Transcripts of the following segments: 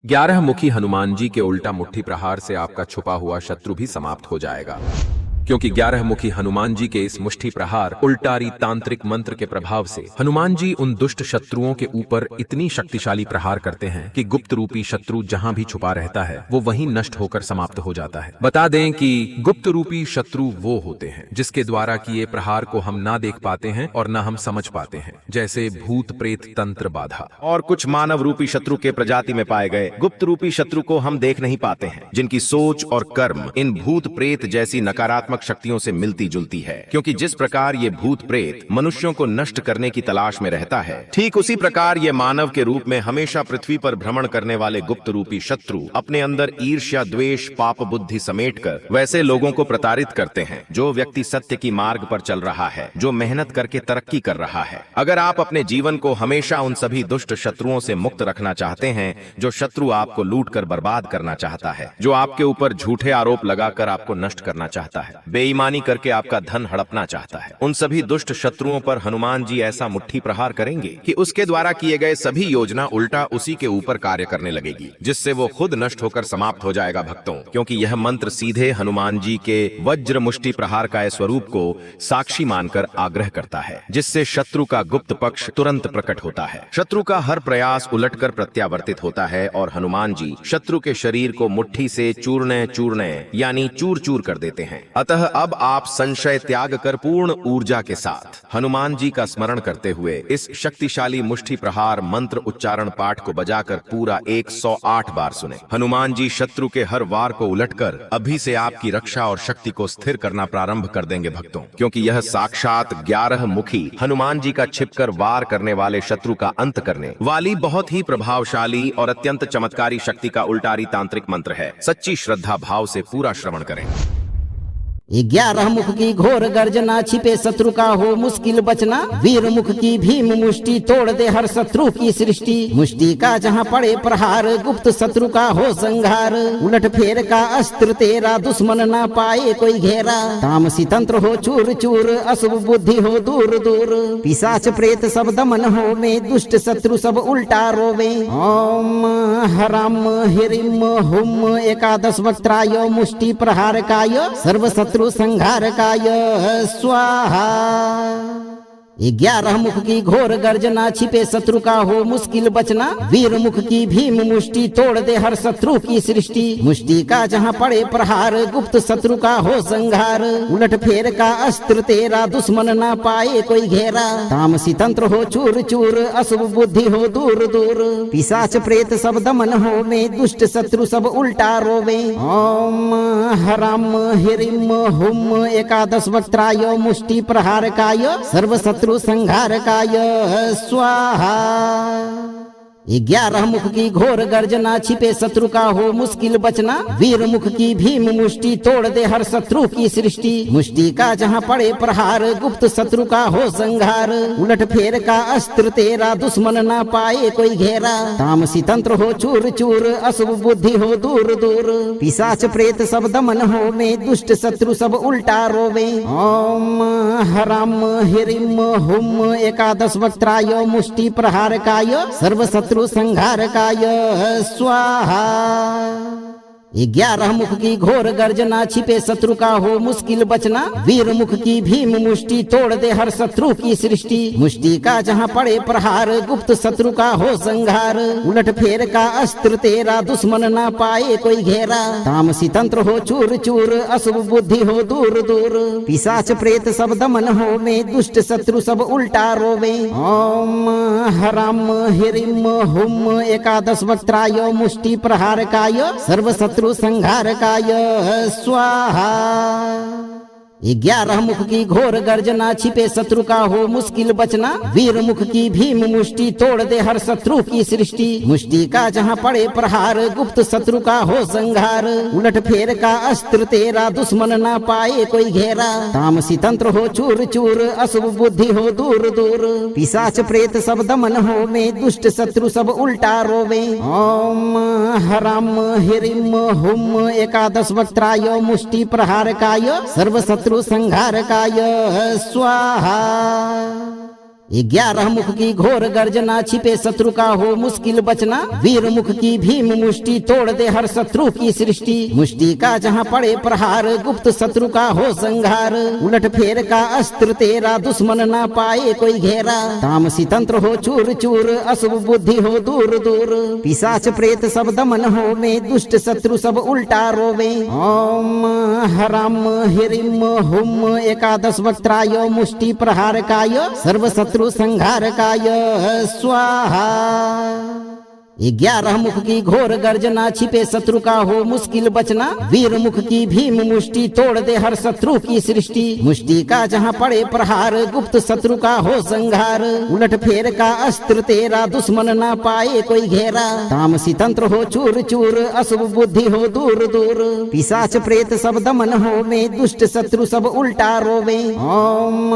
11 मुखी हनुमान जी के उल्टा मुट्ठी प्रहार से आपका छुपा हुआ शत्रु भी समाप्त हो जाएगा, क्योंकि 11 मुखी हनुमान जी के इस मुष्टि प्रहार उल्टारी तांत्रिक मंत्र के प्रभाव से हनुमान जी उन दुष्ट शत्रुओं के ऊपर इतनी शक्तिशाली प्रहार करते हैं कि गुप्त रूपी शत्रु जहां भी छुपा रहता है वो वहीं नष्ट होकर समाप्त हो जाता है। बता दें कि गुप्त रूपी शत्रु वो होते हैं जिसके द्वारा किए प्रहार को हम ना देख पाते हैं और ना हम समझ पाते हैं, जैसे भूत प्रेत तंत्र बाधा। और कुछ मानव रूपी शत्रु के प्रजाति में पाए गए गुप्त रूपी शत्रु को हम देख नहीं पाते हैं, जिनकी सोच और कर्म इन भूत प्रेत जैसी नकारात्मक शक्तियों से मिलती जुलती है। क्योंकि जिस प्रकार ये भूत प्रेत मनुष्यों को नष्ट करने की तलाश में रहता है, ठीक उसी प्रकार ये मानव के रूप में हमेशा पृथ्वी पर भ्रमण करने वाले गुप्त रूपी शत्रु अपने अंदर ईर्ष्या, द्वेष, पाप बुद्धि समेटकर वैसे लोगों को प्रताड़ित करते हैं जो व्यक्ति सत्य की मार्ग पर चल रहा है, जो मेहनत करके तरक्की कर रहा है। अगर आप अपने जीवन को हमेशा उन सभी दुष्ट शत्रुओं से मुक्त रखना चाहते हैं जो शत्रु आपको लूट कर बर्बाद करना चाहता है, जो आपके ऊपर झूठे आरोप लगाकर आपको नष्ट करना चाहता है, बेईमानी करके आपका धन हड़पना चाहता है, उन सभी दुष्ट शत्रुओं पर हनुमान जी ऐसा मुट्ठी प्रहार करेंगे कि उसके द्वारा किए गए सभी योजना उल्टा उसी के ऊपर कार्य करने लगेगी, जिससे वो खुद नष्ट होकर समाप्त हो जाएगा भक्तों। क्योंकि यह मंत्र सीधे हनुमान जी के वज्र मुष्टि प्रहार का स्वरूप को साक्षी मानकर आग्रह करता है, जिससे शत्रु का गुप्त पक्ष तुरंत प्रकट होता है। शत्रु का हर प्रयास उलटकर प्रत्यावर्तित होता है और हनुमान जी शत्रु के शरीर को मुट्ठी से चूर्ण चूर्ण यानी चूर चूर कर देते हैं। अतः अब आप संशय त्याग कर पूर्ण ऊर्जा के साथ हनुमान जी का स्मरण करते हुए इस शक्तिशाली मुष्टि प्रहार मंत्र उच्चारण पाठ को बजाकर पूरा 108 बार सुने। हनुमान जी शत्रु के हर वार को उलटकर अभी से आपकी रक्षा और शक्ति को स्थिर करना प्रारंभ कर देंगे भक्तों, क्योंकि यह साक्षात 11 मुखी हनुमान जी का छिपकर वार करने वाले शत्रु का अंत करने वाली बहुत ही प्रभावशाली और अत्यंत चमत्कारी शक्ति का उल्टारी तांत्रिक मंत्र है। सच्ची श्रद्धा भाव से पूरा श्रवण करें। 11 मुख की घोर गर्जना, छिपे शत्रु का हो मुश्किल बचना। वीर मुख की भीम मुष्टि, तोड़ दे हर शत्रु की सृष्टि। मुष्टि का जहाँ पड़े प्रहार, गुप्त शत्रु का हो संहार। उलट फेर का अस्त्र तेरा, दुश्मन ना पाए कोई घेरा। तामसी तंत्र हो चूर चूर, अशुभ बुद्धि हो दूर दूर। पिशाच प्रेत सब दमन हो में, दुष्ट शत्रु सब उल्टा रोवे। ओम हराम हिरिम हुम एकादश वक्त्राय, मुष्टि प्रहार काय सर्व शत्रु संहारकाय स्वाहा। 11 मुख की घोर गर्जना, छिपे शत्रु का हो मुश्किल बचना। वीर मुख की भीम मुष्टि, तोड़ दे हर शत्रु की सृष्टि। मुष्टि का जहाँ पड़े प्रहार, गुप्त शत्रु का हो संहार। उलट फेर का अस्त्र तेरा, दुश्मन ना पाए कोई घेरा। तामसी तंत्र हो चूर चूर, अशुभ बुद्धि हो दूर दूर। पिशाच प्रेत सब दमन हो में, दुष्ट शत्रु सब उल्टा रोवे। ओम हराम हिरिम हुम एकादश वक्त्राय, मुष्टि प्रहार काय सर्व शत्रु संहारकाय स्वाहा। 11 मुख की घोर गर्जना, छिपे शत्रु का हो मुश्किल बचना। वीर मुख की भीम मुष्टि, तोड़ दे हर शत्रु की सृष्टि। मुष्टि का जहाँ पड़े प्रहार, गुप्त शत्रु का हो संहार। उलट फेर का अस्त्र तेरा, दुश्मन ना पाए कोई घेरा। तामसी तंत्र हो चूर चूर, अशुभ बुद्धि हो दूर दूर। पिशाच प्रेत सब दमन हो में, दुष्ट शत्रु सब उल्टा रोवे। ओम हराम हिरिम हुम एकादश वक्त्राय, मुष्टि प्रहार काय सर्व शत्रु संहारकाय स्वाहा। 11 मुख की घोर गर्जना, छिपे शत्रु का हो मुश्किल बचना। वीर मुख की भीम मुष्टि, तोड़ दे हर शत्रु की सृष्टि। मुष्टि का जहाँ पड़े प्रहार, गुप्त शत्रु का हो संहार। उलट फेर का अस्त्र तेरा, दुश्मन ना पाए कोई घेरा। तामसी तंत्र हो चूर चूर, अशुभ बुद्धि हो दूर दूर। पिशाच प्रेत सब दमन हो में, दुष्ट शत्रु सब उल्टा रोवे। ओम हराम हिरिम हुम एकादश वक्त्राय, मुष्टि प्रहार काय सर्व शत्रु संहारकाय स्वाहा। 11 मुख की घोर गर्जना, छिपे शत्रु का हो मुश्किल बचना। वीर मुख की भीम मुष्टि, तोड़ दे हर शत्रु की सृष्टि। मुष्टि का जहाँ पड़े प्रहार, गुप्त शत्रु का हो संहार। उलट फेर का अस्त्र तेरा, दुश्मन ना पाए कोई घेरा। तामसी तंत्र हो चूर चूर, अशुभ बुद्धि हो दूर दूर। पिशाच प्रेत सब दमन हो में, दुष्ट शत्रु सब उल्टा रोवे। ओम हराम हिरिम हुम एकादश वक्त्राय, मुष्टि प्रहार काय सर्व शत्रु संहारकाय स्वाहा। 11 मुख की घोर गर्जना, छिपे शत्रु का हो मुश्किल बचना। वीर मुख की भीम मुष्टि, तोड़ दे हर शत्रु की सृष्टि। मुष्टि का जहाँ पड़े प्रहार, गुप्त शत्रु का हो संहार। उलट फेर का अस्त्र तेरा, दुश्मन ना पाए कोई घेरा। तामसी तंत्र हो चूर चूर, अशुभ बुद्धि हो दूर दूर। पिशाच प्रेत सब दमन हो में, दुष्ट शत्रु सब उल्टा रोवे। ओम हराम हिरिम हुम एकादश वक्त्राय, मुष्टि प्रहार काय, सर्व शत्रु संहार काय स्वाहा। 11 मुख की घोर गर्जना, छिपे शत्रु का हो मुश्किल बचना। वीर मुख की भीम मुष्टि, तोड़ दे हर शत्रु की सृष्टि। मुष्टि का जहाँ पड़े प्रहार, गुप्त शत्रु का हो संहार। उलट फेर का अस्त्र तेरा, दुश्मन ना पाए कोई घेरा। तामसी तंत्र हो चूर चूर, अशुभ बुद्धि हो दूर दूर। पिशाच प्रेत सब दमन हो में, दुष्ट शत्रु सब उल्टा रोवे। ओम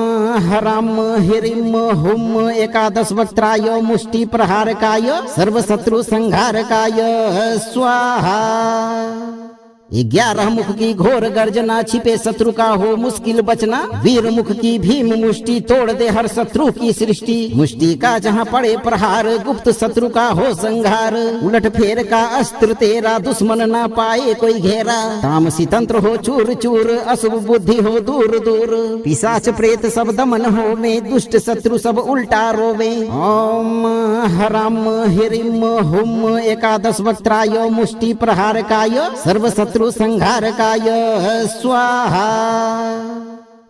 हराम हिरिम हुम एकादश वक्त्राय, मुष्टि प्रहार काय, सर्व शत्रु संहार काय स्वाहा। 11 मुख की घोर गर्जना, छिपे शत्रु का हो मुश्किल बचना। वीर मुख की भीम मुष्टि, तोड़ दे हर शत्रु की सृष्टि। मुष्टि का जहाँ पड़े प्रहार, गुप्त शत्रु का हो संहार। उलट फेर का अस्त्र तेरा, दुश्मन ना पाए कोई घेरा। तामसी तंत्र हो चूर चूर, अशुभ बुद्धि हो दूर दूर। पिशाच प्रेत सब दमन हो में, दुष्ट शत्रु सब उल्टा रोवे। ओम हराम हिरिम हुम एकादश वक्त्राय, मुष्टि प्रहार काय, सर्व शत्रु संहार काय स्वाहा।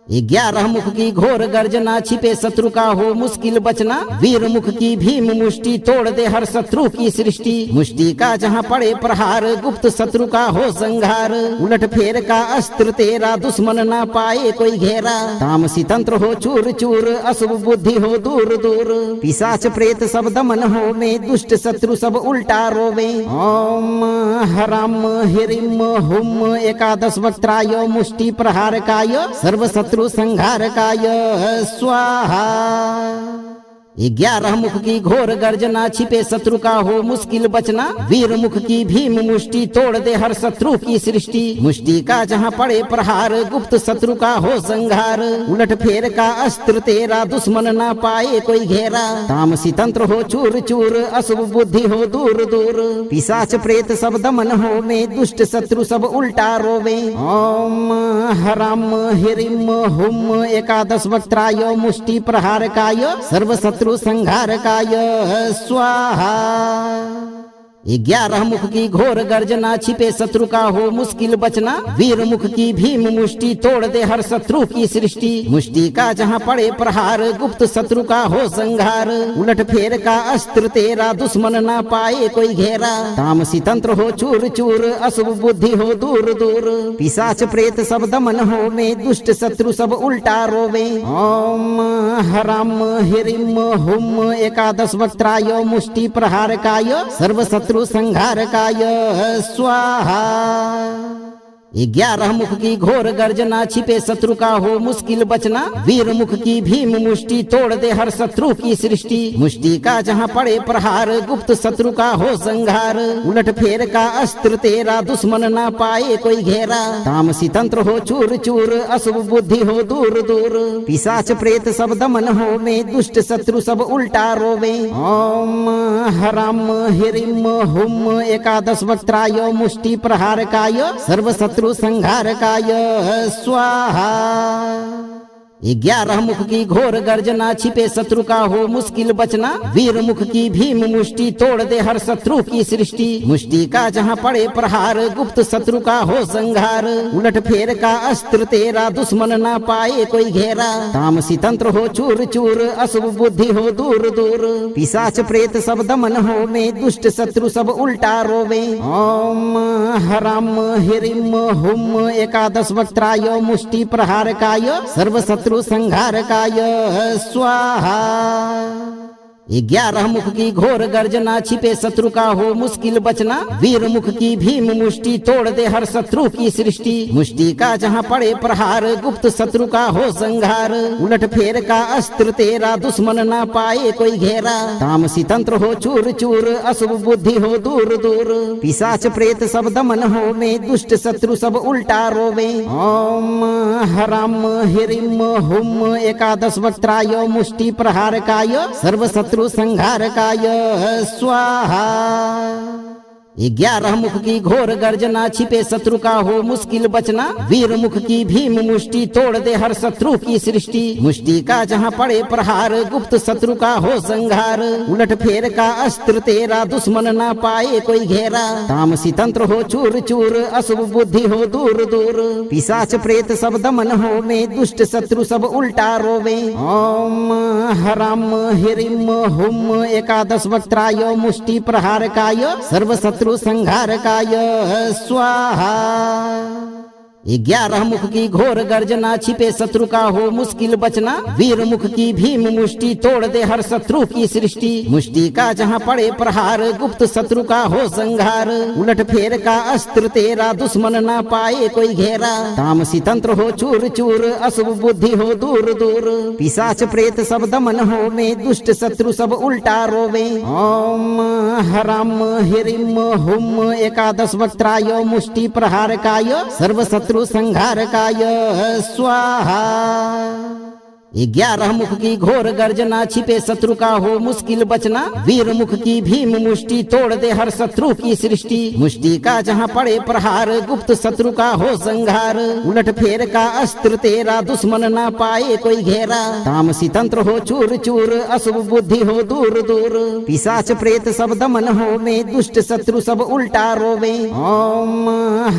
11 मुख की घोर गर्जना, छिपे शत्रु का हो मुश्किल बचना। वीर मुख की भीम मुष्टि, तोड़ दे हर शत्रु की सृष्टि। मुष्टि का जहाँ पड़े प्रहार, गुप्त शत्रु का हो संहार। उलट फेर का अस्त्र तेरा, दुश्मन ना पाए कोई घेरा। तामसी तंत्र हो चूर चूर, अशुभ बुद्धि हो दूर दूर। पिशाच प्रेत सब दमन हो में, दुष्ट शत्रु सब उल्टा रोवे। ओम हराम हिरिम हुम एकादश वक्त्राय, मुष्टि प्रहार काय, सर्व शत्रु संहार काय स्वाहा। 11 मुख की घोर गर्जना, छिपे शत्रु का हो मुश्किल बचना। वीर मुख की भीम मुष्टि, तोड़ दे हर शत्रु की सृष्टि। मुष्टि का जहाँ पड़े प्रहार, गुप्त शत्रु का हो संहार। उलट फेर का अस्त्र तेरा, दुश्मन ना पाए कोई घेरा। तामसी तंत्र हो चूर चूर, अशुभ बुद्धि हो दूर दूर। पिशाच प्रेत सब दमन हो में, दुष्ट शत्रु सब उल्टा रोवे। ओम हराम हिरिम हुम एकादश वक्त्राय, मुष्टि प्रहार काय, सर्व शत्रु संहार काय स्वाहा। 11 मुख की घोर गर्जना, छिपे शत्रु का हो मुश्किल बचना। वीर मुख की भीम मुष्टि, तोड़ दे हर शत्रु की सृष्टि। मुष्टि का जहाँ पड़े प्रहार, गुप्त शत्रु का हो संहार। उलट फेर का अस्त्र तेरा, दुश्मन ना पाए कोई घेरा। तामसी तंत्र हो चूर चूर, अशुभ बुद्धि हो दूर दूर। पिशाच प्रेत सब दमन हो में, दुष्ट शत्रु सब उल्टा रोवे। ओम हराम हिरिम हुम एकादश वक्त्राय, मुष्टि प्रहार काय, सर्व शत्रु संहार काय स्वाहा। 11 मुख की घोर गर्जना, छिपे शत्रु का हो मुश्किल बचना। वीर मुख की भीम मुष्टि, तोड़ दे हर शत्रु की सृष्टि। मुष्टि का जहाँ पड़े प्रहार, गुप्त शत्रु का हो संहार। उलट फेर का अस्त्र तेरा, दुश्मन ना पाए कोई घेरा। तामसी तंत्र हो चूर चूर, अशुभ बुद्धि हो दूर दूर। पिशाच प्रेत सब दमन हो में, दुष्ट शत्रु सब उल्टा रोवे। ओम हराम हिरिम हुम एकादश वक्त्राय, मुष्टि प्रहार काय, सर्व शत्रु संहार काय स्वाहा। 11 मुख की घोर गर्जना, छिपे शत्रु का हो मुश्किल बचना। वीर मुख की भीम मुष्टि, तोड़ दे हर शत्रु की सृष्टि। मुष्टि का जहाँ पड़े प्रहार, गुप्त शत्रु का हो संहार। उलट फेर का अस्त्र तेरा, दुश्मन ना पाए कोई घेरा। तामसी तंत्र हो चूर चूर, अशुभ बुद्धि हो दूर दूर। पिशाच प्रेत सब दमन हो में, दुष्ट शत्रु सब उल्टा रोवे। ओम हराम हिरिम हुम एकादश वक्त्राय, मुष्टि प्रहार काय, सर्व शत्रु संहार काय स्वाहा। 11 मुख की घोर गर्जना, छिपे शत्रु का हो मुश्किल बचना। वीर मुख की भीम मुष्टि, तोड़ दे हर शत्रु की सृष्टि। मुष्टि का जहाँ पड़े प्रहार, गुप्त शत्रु का हो संहार। उलट फेर का अस्त्र तेरा, दुश्मन ना पाए कोई घेरा। तामसी तंत्र हो चूर चूर, अशुभ बुद्धि हो दूर दूर। पिशाच प्रेत सब दमन होवे, दुष्ट शत्रु सब उल्टा रोवे। ओम हराम हिरिम हुम एकादश वक्त्राय, मुष्टि प्रहार काय, सर्व शत्रु संहार काय स्वाहा। 11 मुख की घोर गर्जना, छिपे शत्रु का हो मुश्किल बचना। वीर मुख की भीम मुष्टि, तोड़ दे हर शत्रु की सृष्टि। मुष्टि का जहाँ पड़े प्रहार, गुप्त शत्रु का हो संहार। उलट फेर का अस्त्र तेरा, दुश्मन ना पाए कोई घेरा। तामसी तंत्र हो चूर चूर, अशुभ बुद्धि हो दूर दूर। पिशाच प्रेत सब दमन होवे, दुष्ट शत्रु सब उल्टा रोवे। ओम हराम हिरिम हुम एकादश वक्त्राय, मुष्टि प्रहार काय, सर्व शत्रु संहार काय स्वाहा। 11 मुख की घोर गर्जना, छिपे शत्रु का हो मुश्किल बचना। वीर मुख की भीम मुष्टि, तोड़ दे हर शत्रु की सृष्टि। मुष्टि का जहाँ पड़े प्रहार, गुप्त शत्रु का हो संहार। उलट फेर का अस्त्र तेरा, दुश्मन ना पाए कोई घेरा। तामसी तंत्र हो चूर चूर, अशुभ बुद्धि हो दूर दूर। पिशाच प्रेत सब दमन होवे, दुष्ट शत्रु सब उल्टा रोवे। ओम हराम हिरिम हुम एकादश वक्त्राय, मुष्टि प्रहार काय, सर्व शत्रु संहार काय स्वाहा। 11 मुख की घोर गर्जना, छिपे शत्रु का हो मुश्किल बचना। वीर मुख की भीम मुष्टि, तोड़ दे हर शत्रु की सृष्टि। मुष्टि का जहाँ पड़े प्रहार, गुप्त शत्रु का हो संहार। उलट फेर का अस्त्र तेरा, दुश्मन ना पाए कोई घेरा। तामसी तंत्र हो चूर चूर, अशुभ बुद्धि हो दूर दूर। पिशाच प्रेत सब दमन होवे, दुष्ट शत्रु सब उल्टा रोवे। ओम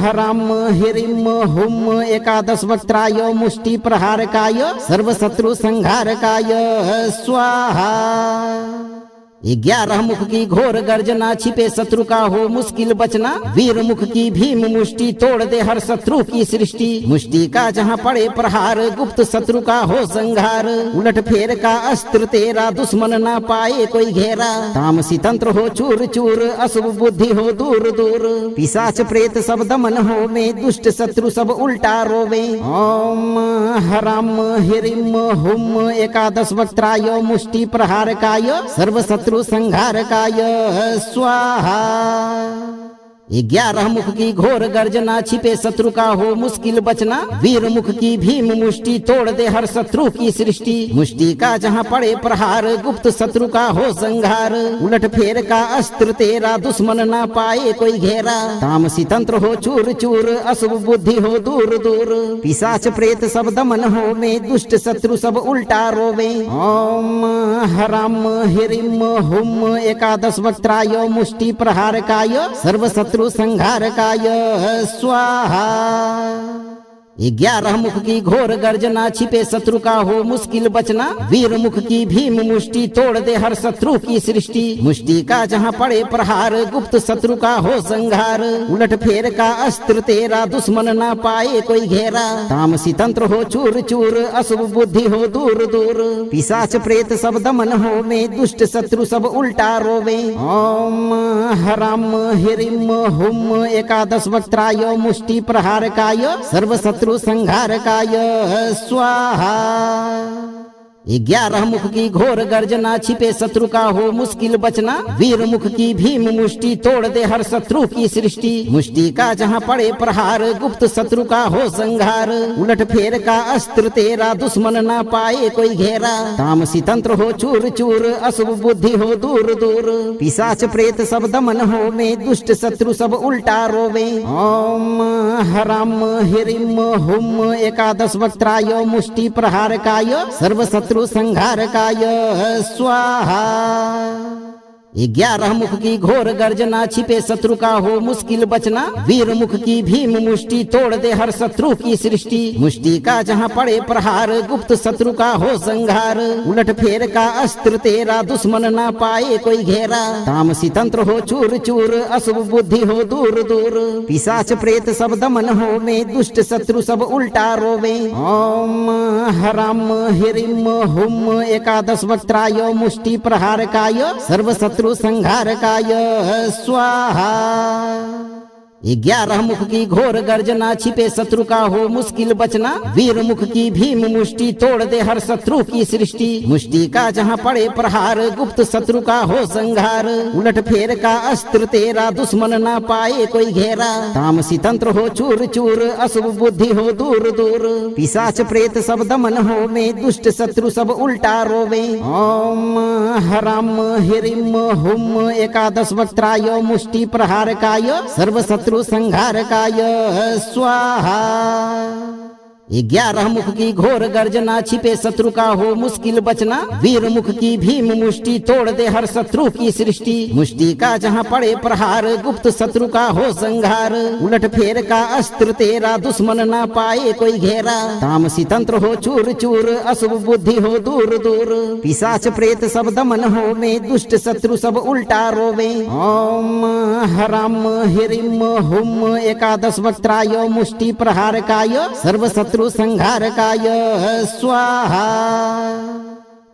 हराम हिरिम हुम एकादश वक्त्राय, मुष्टि प्रहार काय, सर्व शत्रु संहार काय स्वाहा। 11 मुख की घोर गर्जना, छिपे शत्रु का हो मुश्किल बचना। वीर मुख की भीम मुष्टि, तोड़ दे हर शत्रु की सृष्टि। मुष्टि का जहाँ पड़े प्रहार, गुप्त शत्रु का हो संहार। उलट फेर का अस्त्र तेरा, दुश्मन ना पाए कोई घेरा। तामसी तंत्र हो चूर चूर, अशुभ बुद्धि हो दूर दूर। पिशाच प्रेत सब दमन होवे, दुष्ट शत्रु सब उल्टा रोवे। ओम हराम हिरिम हुम एकादश वक्त्राय, मुष्टि प्रहार काय, सर्व शत्रु संहार काय स्वाहा। 11 मुख की घोर गर्जना, छिपे शत्रु का हो मुश्किल बचना। वीर मुख की भीम मुष्टि, तोड़ दे हर शत्रु की सृष्टि। मुष्टि का जहाँ पड़े प्रहार, गुप्त शत्रु का हो संहार। उलट फेर का अस्त्र तेरा, दुश्मन ना पाए कोई घेरा। तामसी तंत्र हो चूर चूर, अशुभ बुद्धि हो दूर दूर। पिशाच प्रेत सब दमन होवे, दुष्ट शत्रु सब उल्टा रोवे। ओम हराम हिरिम हुम एकादश वक्त्राय, मुष्टि प्रहार काय, सर्व शत्रु संहार काय स्वाहा। 11 मुख की घोर गर्जना, छिपे शत्रु का हो मुश्किल बचना। वीर मुख की भीम मुष्टि, तोड़ दे हर शत्रु की सृष्टि। मुष्टि का जहाँ पड़े प्रहार, गुप्त शत्रु का हो संहार। उलट फेर का अस्त्र तेरा, दुश्मन ना पाए कोई घेरा। तामसी तंत्र हो चूर चूर, अशुभ बुद्धि हो दूर दूर। पिशाच प्रेत सब दमन होवे, दुष्ट शत्रु सब उल्टा रोवे। ओम हराम हिरिम हुम एकादश वक्त्राय, मुष्टि प्रहार काय, सर्व शत्रु संहार काय स्वाहा। 11 मुख की घोर गर्जना, छिपे शत्रु का हो मुश्किल बचना। वीर मुख की भीम मुष्टि, तोड़ दे हर शत्रु की सृष्टि। मुष्टि का जहाँ पड़े प्रहार, गुप्त शत्रु का हो संहार। उलट फेर का अस्त्र तेरा, दुश्मन ना पाए कोई घेरा। तामसी तंत्र हो चूर चूर, अशुभ बुद्धि हो दूर दूर। पिशाच प्रेत सब दमन होवे, दुष्ट शत्रु सब उल्टा रोवे। ओम हराम हिरिम हुम एकादश वक्त्राय, मुष्टि प्रहार काय, सर्व शत्रु संहार काय स्वाहा। 11 मुख की घोर गर्जना, छिपे शत्रु का हो मुश्किल बचना। वीर मुख की भीम मुष्टि, तोड़ दे हर शत्रु की सृष्टि। मुष्टि का जहाँ पड़े प्रहार, गुप्त शत्रु का हो संहार। उलट फेर का अस्त्र तेरा, दुश्मन ना पाए कोई घेरा। तामसी तंत्र हो चूर चूर, अशुभ बुद्धि हो दूर दूर। पिशाच प्रेत सब दमन हो में, दुष्ट शत्रु सब उल्टा रोवे। ओम हराम हिरिम हुम एकादश वक्त्राय, मुष्टि प्रहार काय, सर्व शत्रु संहार काय स्वाहा। 11 मुख की घोर गर्जना, छिपे शत्रु का हो मुश्किल बचना। वीर मुख की भीम मुष्टि, तोड़ दे हर शत्रु की सृष्टि। मुष्टि का जहाँ पड़े प्रहार, गुप्त शत्रु का हो संहार। उलट फेर का अस्त्र तेरा, दुश्मन ना पाए कोई घेरा। तामसी तंत्र हो चूर चूर, अशुभ बुद्धि हो दूर दूर। पिशाच प्रेत सब दमन हो में, दुष्ट शत्रु सब उल्टा रोवे। ओम हराम हिरिम हुम एकादश वक्त्राय, मुष्टि प्रहार काय, सर्व शत्रु संहार काय स्वाहा। 11 मुख की घोर गर्जना, छिपे शत्रु का हो मुश्किल बचना। वीर मुख की भीम मुष्टि, तोड़ दे हर शत्रु की सृष्टि। मुष्टि का जहाँ पड़े प्रहार, गुप्त शत्रु का हो संहार। उलट फेर का अस्त्र तेरा, दुश्मन ना पाए कोई घेरा। तामसी तंत्र हो चूर चूर, अशुभ बुद्धि हो दूर दूर। पिशाच प्रेत सब दमन हो में, दुष्ट शत्रु सब उल्टा रोवे। ओम हराम हिरिम हुम एकादश वक्त्राय, मुष्टि प्रहार काय, सर्व शत्रु संहार काय स्वाहा।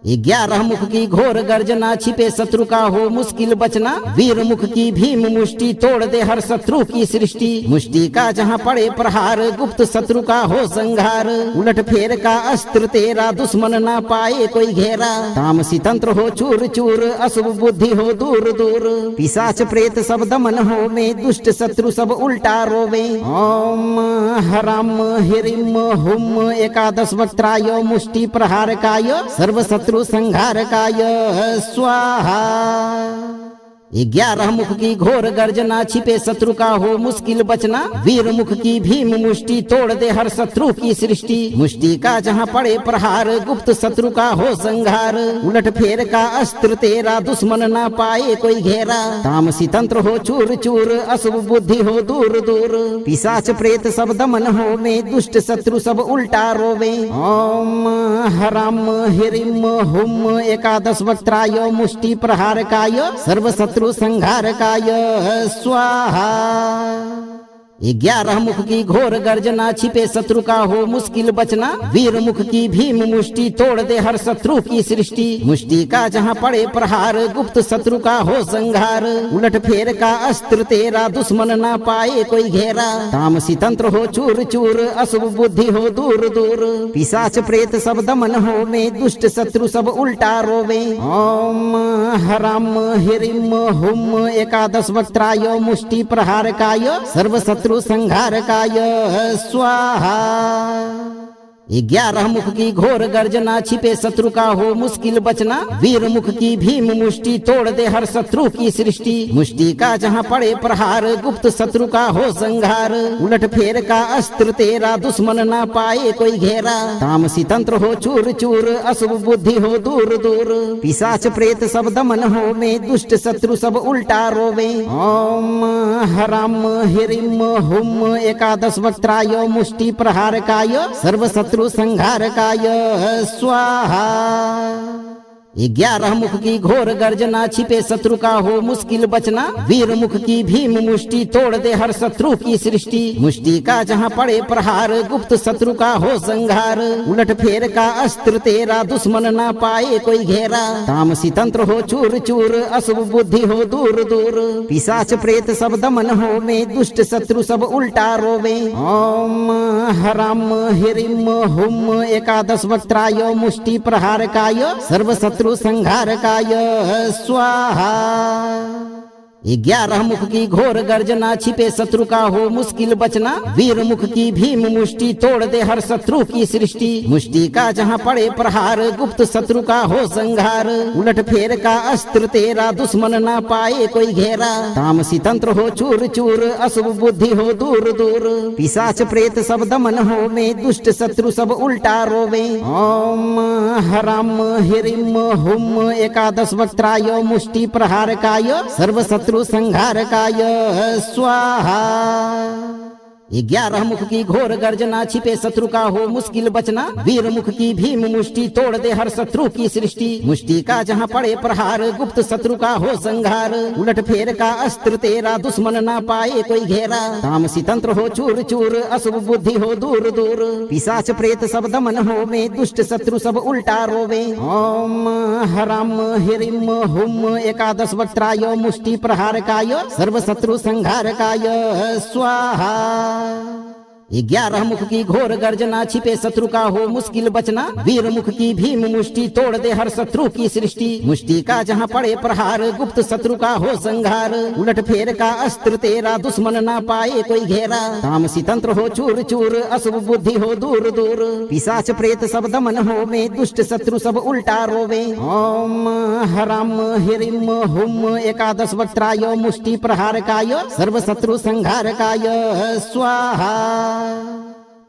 11 मुख की घोर गर्जना, छिपे शत्रु का हो मुश्किल बचना। वीर मुख की भीम मुष्टि, तोड़ दे हर शत्रु की सृष्टि। मुष्टि का जहाँ पड़े प्रहार, गुप्त शत्रु का हो संहार। उलट फेर का अस्त्र तेरा, दुश्मन ना पाए कोई घेरा। तामसी तंत्र हो चूर चूर, अशुभ बुद्धि हो दूर दूर। पिशाच प्रेत सब दमन हो में, दुष्ट शत्रु सब उल्टा रोवे। ओम हराम हिरिम हुम एकादश वक्त्राय, मुष्टि प्रहार काय, सर्व शत्रु संहार काय स्वाहा। 11 मुख की घोर गर्जना, छिपे शत्रु का हो मुश्किल बचना। वीर मुख की भीम मुष्टि, तोड़ दे हर शत्रु की सृष्टि। मुष्टि का जहाँ पड़े प्रहार, गुप्त शत्रु का हो संहार। उलट फेर का अस्त्र तेरा, दुश्मन ना पाए कोई घेरा। तामसी तंत्र हो चूर चूर, अशुभ बुद्धि हो दूर दूर। पिशाच प्रेत सब दमन हो में, दुष्ट शत्रु सब उल्टा रोवे। ओम हराम हिरिम हुम एकादश वक्त्राय, मुष्टि प्रहार काय, सर्व शत्रु संहार काय स्वाहा। 11 मुख की घोर गर्जना, छिपे शत्रु का हो मुश्किल बचना। वीर मुख की भीम मुष्टि, तोड़ दे हर शत्रु की सृष्टि। मुष्टि का जहाँ पड़े प्रहार, गुप्त शत्रु का हो संहार। उलट फेर का अस्त्र तेरा, दुश्मन ना पाए कोई घेरा। तामसी तंत्र हो चूर चूर, अशुभ बुद्धि हो दूर दूर। पिशाच प्रेत सब दमन हो में, दुष्ट शत्रु सब उल्टा रोवे। ओम हराम हिरिम हुम एकादश वक्त्राय, मुष्टि प्रहार काय, सर्व शत्रु संहार काय स्वाहा। 11 मुख की घोर गर्जना, छिपे शत्रु का हो मुश्किल बचना। वीर मुख की भीम मुष्टि, तोड़ दे हर शत्रु की सृष्टि। मुष्टि का जहाँ पड़े प्रहार, गुप्त शत्रु का हो संहार। उलट फेर का अस्त्र तेरा, दुश्मन ना पाए कोई घेरा। तामसी तंत्र हो चूर चूर, अशुभ बुद्धि हो दूर दूर। पिशाच प्रेत सब दमन हो में, दुष्ट शत्रु सब उल्टा रोवे। ओम हराम हिरिम हुम एकादश वक्त्राय, मुष्टि प्रहार काय, सर्व शत्रु संहार काय स्वाहा। 11 मुख की घोर गर्जना, छिपे शत्रु का हो मुश्किल बचना। वीर मुख की भीम मुष्टि, तोड़ दे हर शत्रु की सृष्टि। मुष्टि का जहाँ पड़े प्रहार, गुप्त शत्रु का हो संहार। उलट फेर का अस्त्र तेरा, दुश्मन ना पाए कोई घेरा। तामसी तंत्र हो चूर चूर, अशुभ बुद्धि हो दूर दूर। पिशाच प्रेत सब दमन हो में, दुष्ट शत्रु सब उल्टा रोवे। ओम हराम हिरिम हुम एकादश वक्त्राय, मुष्टि प्रहार काय, सर्व शत्रु संहार काय स्वाहा। 11 मुख की घोर गर्जना, छिपे शत्रु का हो मुश्किल बचना। वीर मुख की भीम मुष्टि, तोड़ दे हर शत्रु की सृष्टि। मुष्टि का जहाँ पड़े प्रहार, गुप्त शत्रु का हो संहार। उलट फेर का अस्त्र तेरा, दुश्मन ना पाए कोई घेरा। तामसी तंत्र हो चूर चूर, अशुभ बुद्धि हो दूर दूर। पिशाच प्रेत सब दमन हो में, दुष्ट शत्रु सब उल्टा रोवे। ओम हराम हिरिम हुम एकादश वक्त्राय, मुष्टि प्रहार काय, सर्व शत्रु संहार काय स्वाहा। 11 मुख की घोर गर्जना, छिपे शत्रु का हो मुश्किल बचना। वीर मुख की भीम मुष्टि, तोड़ दे हर शत्रु की सृष्टि। मुष्टि का जहाँ पड़े प्रहार, गुप्त शत्रु का हो संहार। उलट फेर का अस्त्र तेरा, दुश्मन ना पाए कोई घेरा। तामसी तंत्र हो चूर चूर, अशुभ बुद्धि हो दूर दूर। पिशाच प्रेत सब दमन हो में, दुष्ट शत्रु सब उल्टा रोवे। ओम हराम हिरिम हुम एकादश वक्त्राय, मुष्टि प्रहार काय, सर्व शत्रु संहार काय स्वाहा। 11 मुख की घोर गर्जना, छिपे शत्रु का हो मुश्किल बचना। वीर मुख की भीम मुष्टि, तोड़ दे हर शत्रु की सृष्टि। मुष्टि का जहाँ पड़े प्रहार, गुप्त शत्रु का हो संहार। उलट फेर का अस्त्र तेरा, दुश्मन ना पाए कोई घेरा। तामसी तंत्र हो चूर चूर, अशुभ बुद्धि हो दूर दूर। पिशाच प्रेत सब दमन हो में, दुष्ट शत्रु सब उल्टा रोवे। ओम हराम हिरिम हुम एकादश वक्त्राय, मुष्टि प्रहार काय, सर्व शत्रु संहार काय स्वाहा।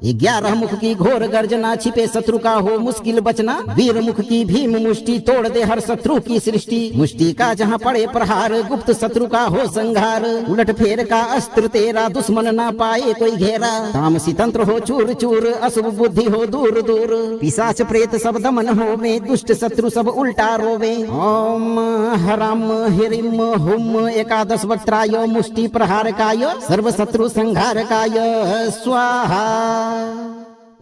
11 मुख की घोर गर्जना, छिपे शत्रु का हो मुश्किल बचना। वीर मुख की भीम मुष्टि, तोड़ दे हर शत्रु की सृष्टि। मुष्टि का जहाँ पड़े प्रहार, गुप्त शत्रु का हो संहार। उलट फेर का अस्त्र तेरा, दुश्मन ना पाए कोई घेरा। तामसी तंत्र हो चूर चूर, अशुभ बुद्धि हो दूर दूर। पिशाच प्रेत सब दमन हो में, दुष्ट शत्रु सब उल्टा रोवे। ओम हराम हिरिम हुम एकादश वक्त्राय, मुष्टि प्रहार काय, सर्व शत्रु संहार काय स्वाहा।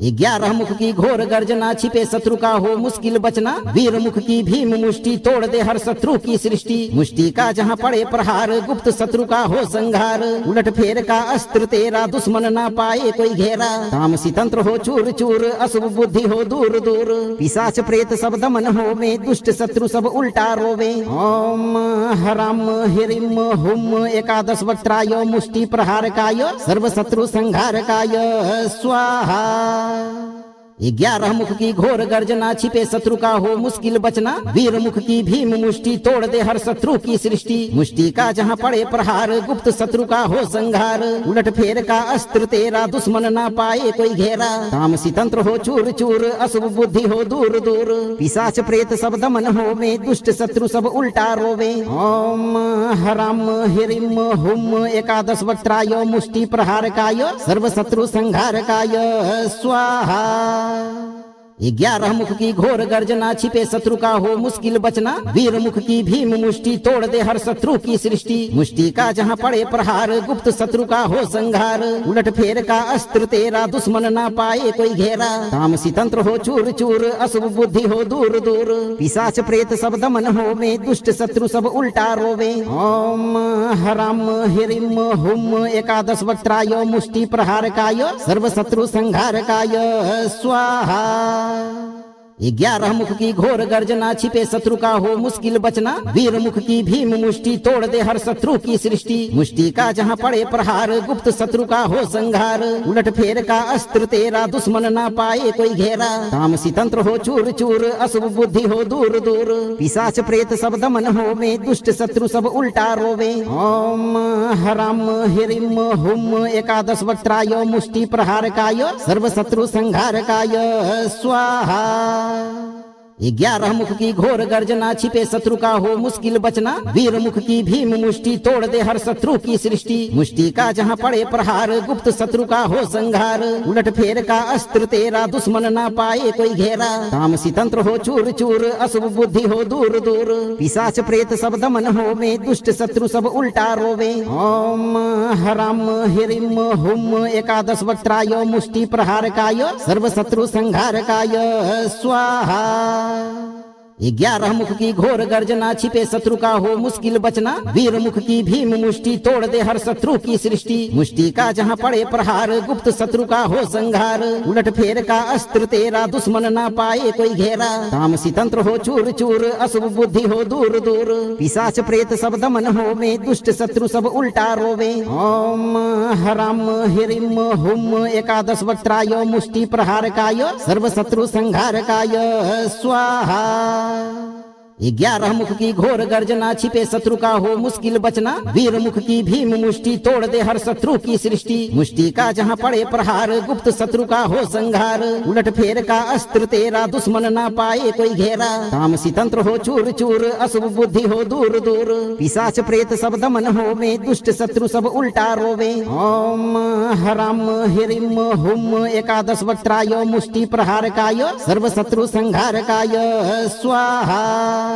11 मुख की घोर गर्जना, छिपे शत्रु का हो मुश्किल बचना। वीर मुख की भीम मुष्टि, तोड़ दे हर शत्रु की सृष्टि। मुष्टि का जहाँ पड़े प्रहार, गुप्त शत्रु का हो संहार। उलट फेर का अस्त्र तेरा, दुश्मन ना पाए कोई घेरा। तामसी तंत्र हो चूर चूर, अशुभ बुद्धि हो दूर दूर। पिशाच प्रेत सब दमन हो में, दुष्ट शत्रु सब उल्टा रोवे। ओम हराम हिरिम हुम एकादश वक्त्राय, मुष्टि प्रहार काय, सर्व शत्रु संहार काय स्वाहा। 11 मुख की घोर गर्जना, छिपे शत्रु का हो मुश्किल बचना। वीर मुख की भीम मुष्टि, तोड़ दे हर शत्रु की सृष्टि। मुष्टि का जहाँ पड़े प्रहार, गुप्त शत्रु का हो संहार। उलट फेर का अस्त्र तेरा, दुश्मन ना पाए कोई घेरा। तामसी तंत्र हो चूर चूर, अशुभ बुद्धि हो दूर दूर। पिशाच प्रेत सब दमन हो में, दुष्ट शत्रु सब उल्टा रोवे। ओम हराम हिरिम हुम एकादश वक्त्राय, मुष्टि प्रहार काय, सर्व शत्रु संहार काय स्वाहा। 11 मुख की घोर गर्जना, छिपे शत्रु का हो मुश्किल बचना। वीर मुख की भीम मुष्टि, तोड़ दे हर शत्रु की सृष्टि। मुष्टि का जहाँ पड़े प्रहार, गुप्त शत्रु का हो संहार। उलट फेर का अस्त्र तेरा, दुश्मन ना पाए कोई घेरा। तामसी तंत्र हो चूर चूर, अशुभ बुद्धि हो दूर दूर। पिशाच प्रेत सब दमन हो में, दुष्ट शत्रु सब उल्टा रोवे। ओम हराम हिरिम हुम एकादश वक्त्राय, मुष्टि प्रहार काय, सर्व शत्रु संहार काय स्वाहा। 11 मुख की घोर गर्जना, छिपे शत्रु का हो मुश्किल बचना। वीर मुख की भीम मुष्टि, तोड़ दे हर शत्रु की सृष्टि। मुष्टि का जहाँ पड़े प्रहार, गुप्त शत्रु का हो संहार। उलट फेर का अस्त्र तेरा, दुश्मन ना पाए कोई घेरा। तामसी तंत्र हो चूर चूर, अशुभ बुद्धि हो दूर दूर। पिशाच प्रेत सब दमन हो में, दुष्ट शत्रु सब उल्टा रोवे। ओम हराम हिरिम हुम एकादश वक्त्राय, मुष्टि प्रहार काय, सर्व शत्रु संहार काय स्वाहा। 11 मुख की घोर गर्जना, छिपे शत्रु का हो मुश्किल बचना। वीर मुख की भीम मुष्टि, तोड़ दे हर शत्रु की सृष्टि। मुष्टि का जहाँ पड़े प्रहार, गुप्त शत्रु का हो संहार। उलट फेर का अस्त्र तेरा, दुश्मन ना पाए कोई घेरा। तामसी तंत्र हो चूर चूर, अशुभ बुद्धि हो दूर दूर। पिशाच प्रेत सब दमन हो में, दुष्ट शत्रु सब उल्टा रोवे। ओम हराम हिरिम हुम एकादश वक्त्राय, मुष्टि प्रहार काय, सर्व शत्रु संहार काय स्वाहा। 11 मुख की घोर गर्जना, छिपे शत्रु का हो मुश्किल बचना। वीर मुख की भीम मुष्टि, तोड़ दे हर शत्रु की सृष्टि। मुष्टि का जहाँ पड़े प्रहार, गुप्त शत्रु का हो संहार। उलट फेर का अस्त्र तेरा, दुश्मन ना पाए कोई घेरा। तामसी तंत्र हो चूर चूर, अशुभ बुद्धि हो दूर दूर। पिशाच प्रेत सब दमन हो में, दुष्ट शत्रु सब उल्टा रोवे। ओम हराम हिरिम हुम एकादश वक्त्राय, मुष्टि प्रहार काय, सर्व शत्रु संहार काय स्वाहा। 11 मुख की घोर गर्जना, छिपे शत्रु का हो मुश्किल बचना। वीर मुख की भीम मुष्टि, तोड़ दे हर शत्रु की सृष्टि। मुष्टि का जहाँ पड़े प्रहार, गुप्त शत्रु का हो संहार। उलट फेर का अस्त्र तेरा, दुश्मन ना पाए कोई घेरा। तामसी तंत्र हो चूर चूर, अशुभ बुद्धि हो दूर दूर। पिशाच प्रेत सब दमन हो में, दुष्ट शत्रु सब उल्टा रोवे। ओम हराम हिरिम हुम एकादश वक्त्राय, मुष्टि प्रहार काय, सर्व शत्रु संहार काय स्वाहा।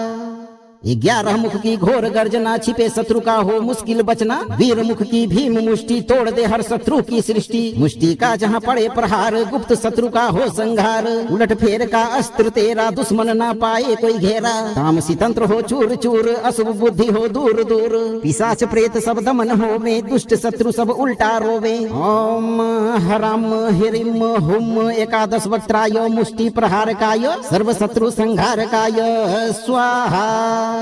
11 मुख की घोर गर्जना, छिपे शत्रु का हो मुश्किल बचना। वीर मुख की भीम मुष्टि, तोड़ दे हर शत्रु की सृष्टि। मुष्टि का जहाँ पड़े प्रहार, गुप्त शत्रु का हो संहार। उलट फेर का अस्त्र तेरा, दुश्मन ना पाए कोई घेरा। तामसी तंत्र हो चूर चूर, अशुभ बुद्धि हो दूर दूर। पिशाच प्रेत सब दमन हो में, दुष्ट शत्रु सब उल्टा रोवे। ओम हराम हिरिम हुम एकादश वक्त्राय, मुष्टि प्रहार काय, सर्व शत्रु संहार काय स्वाहा।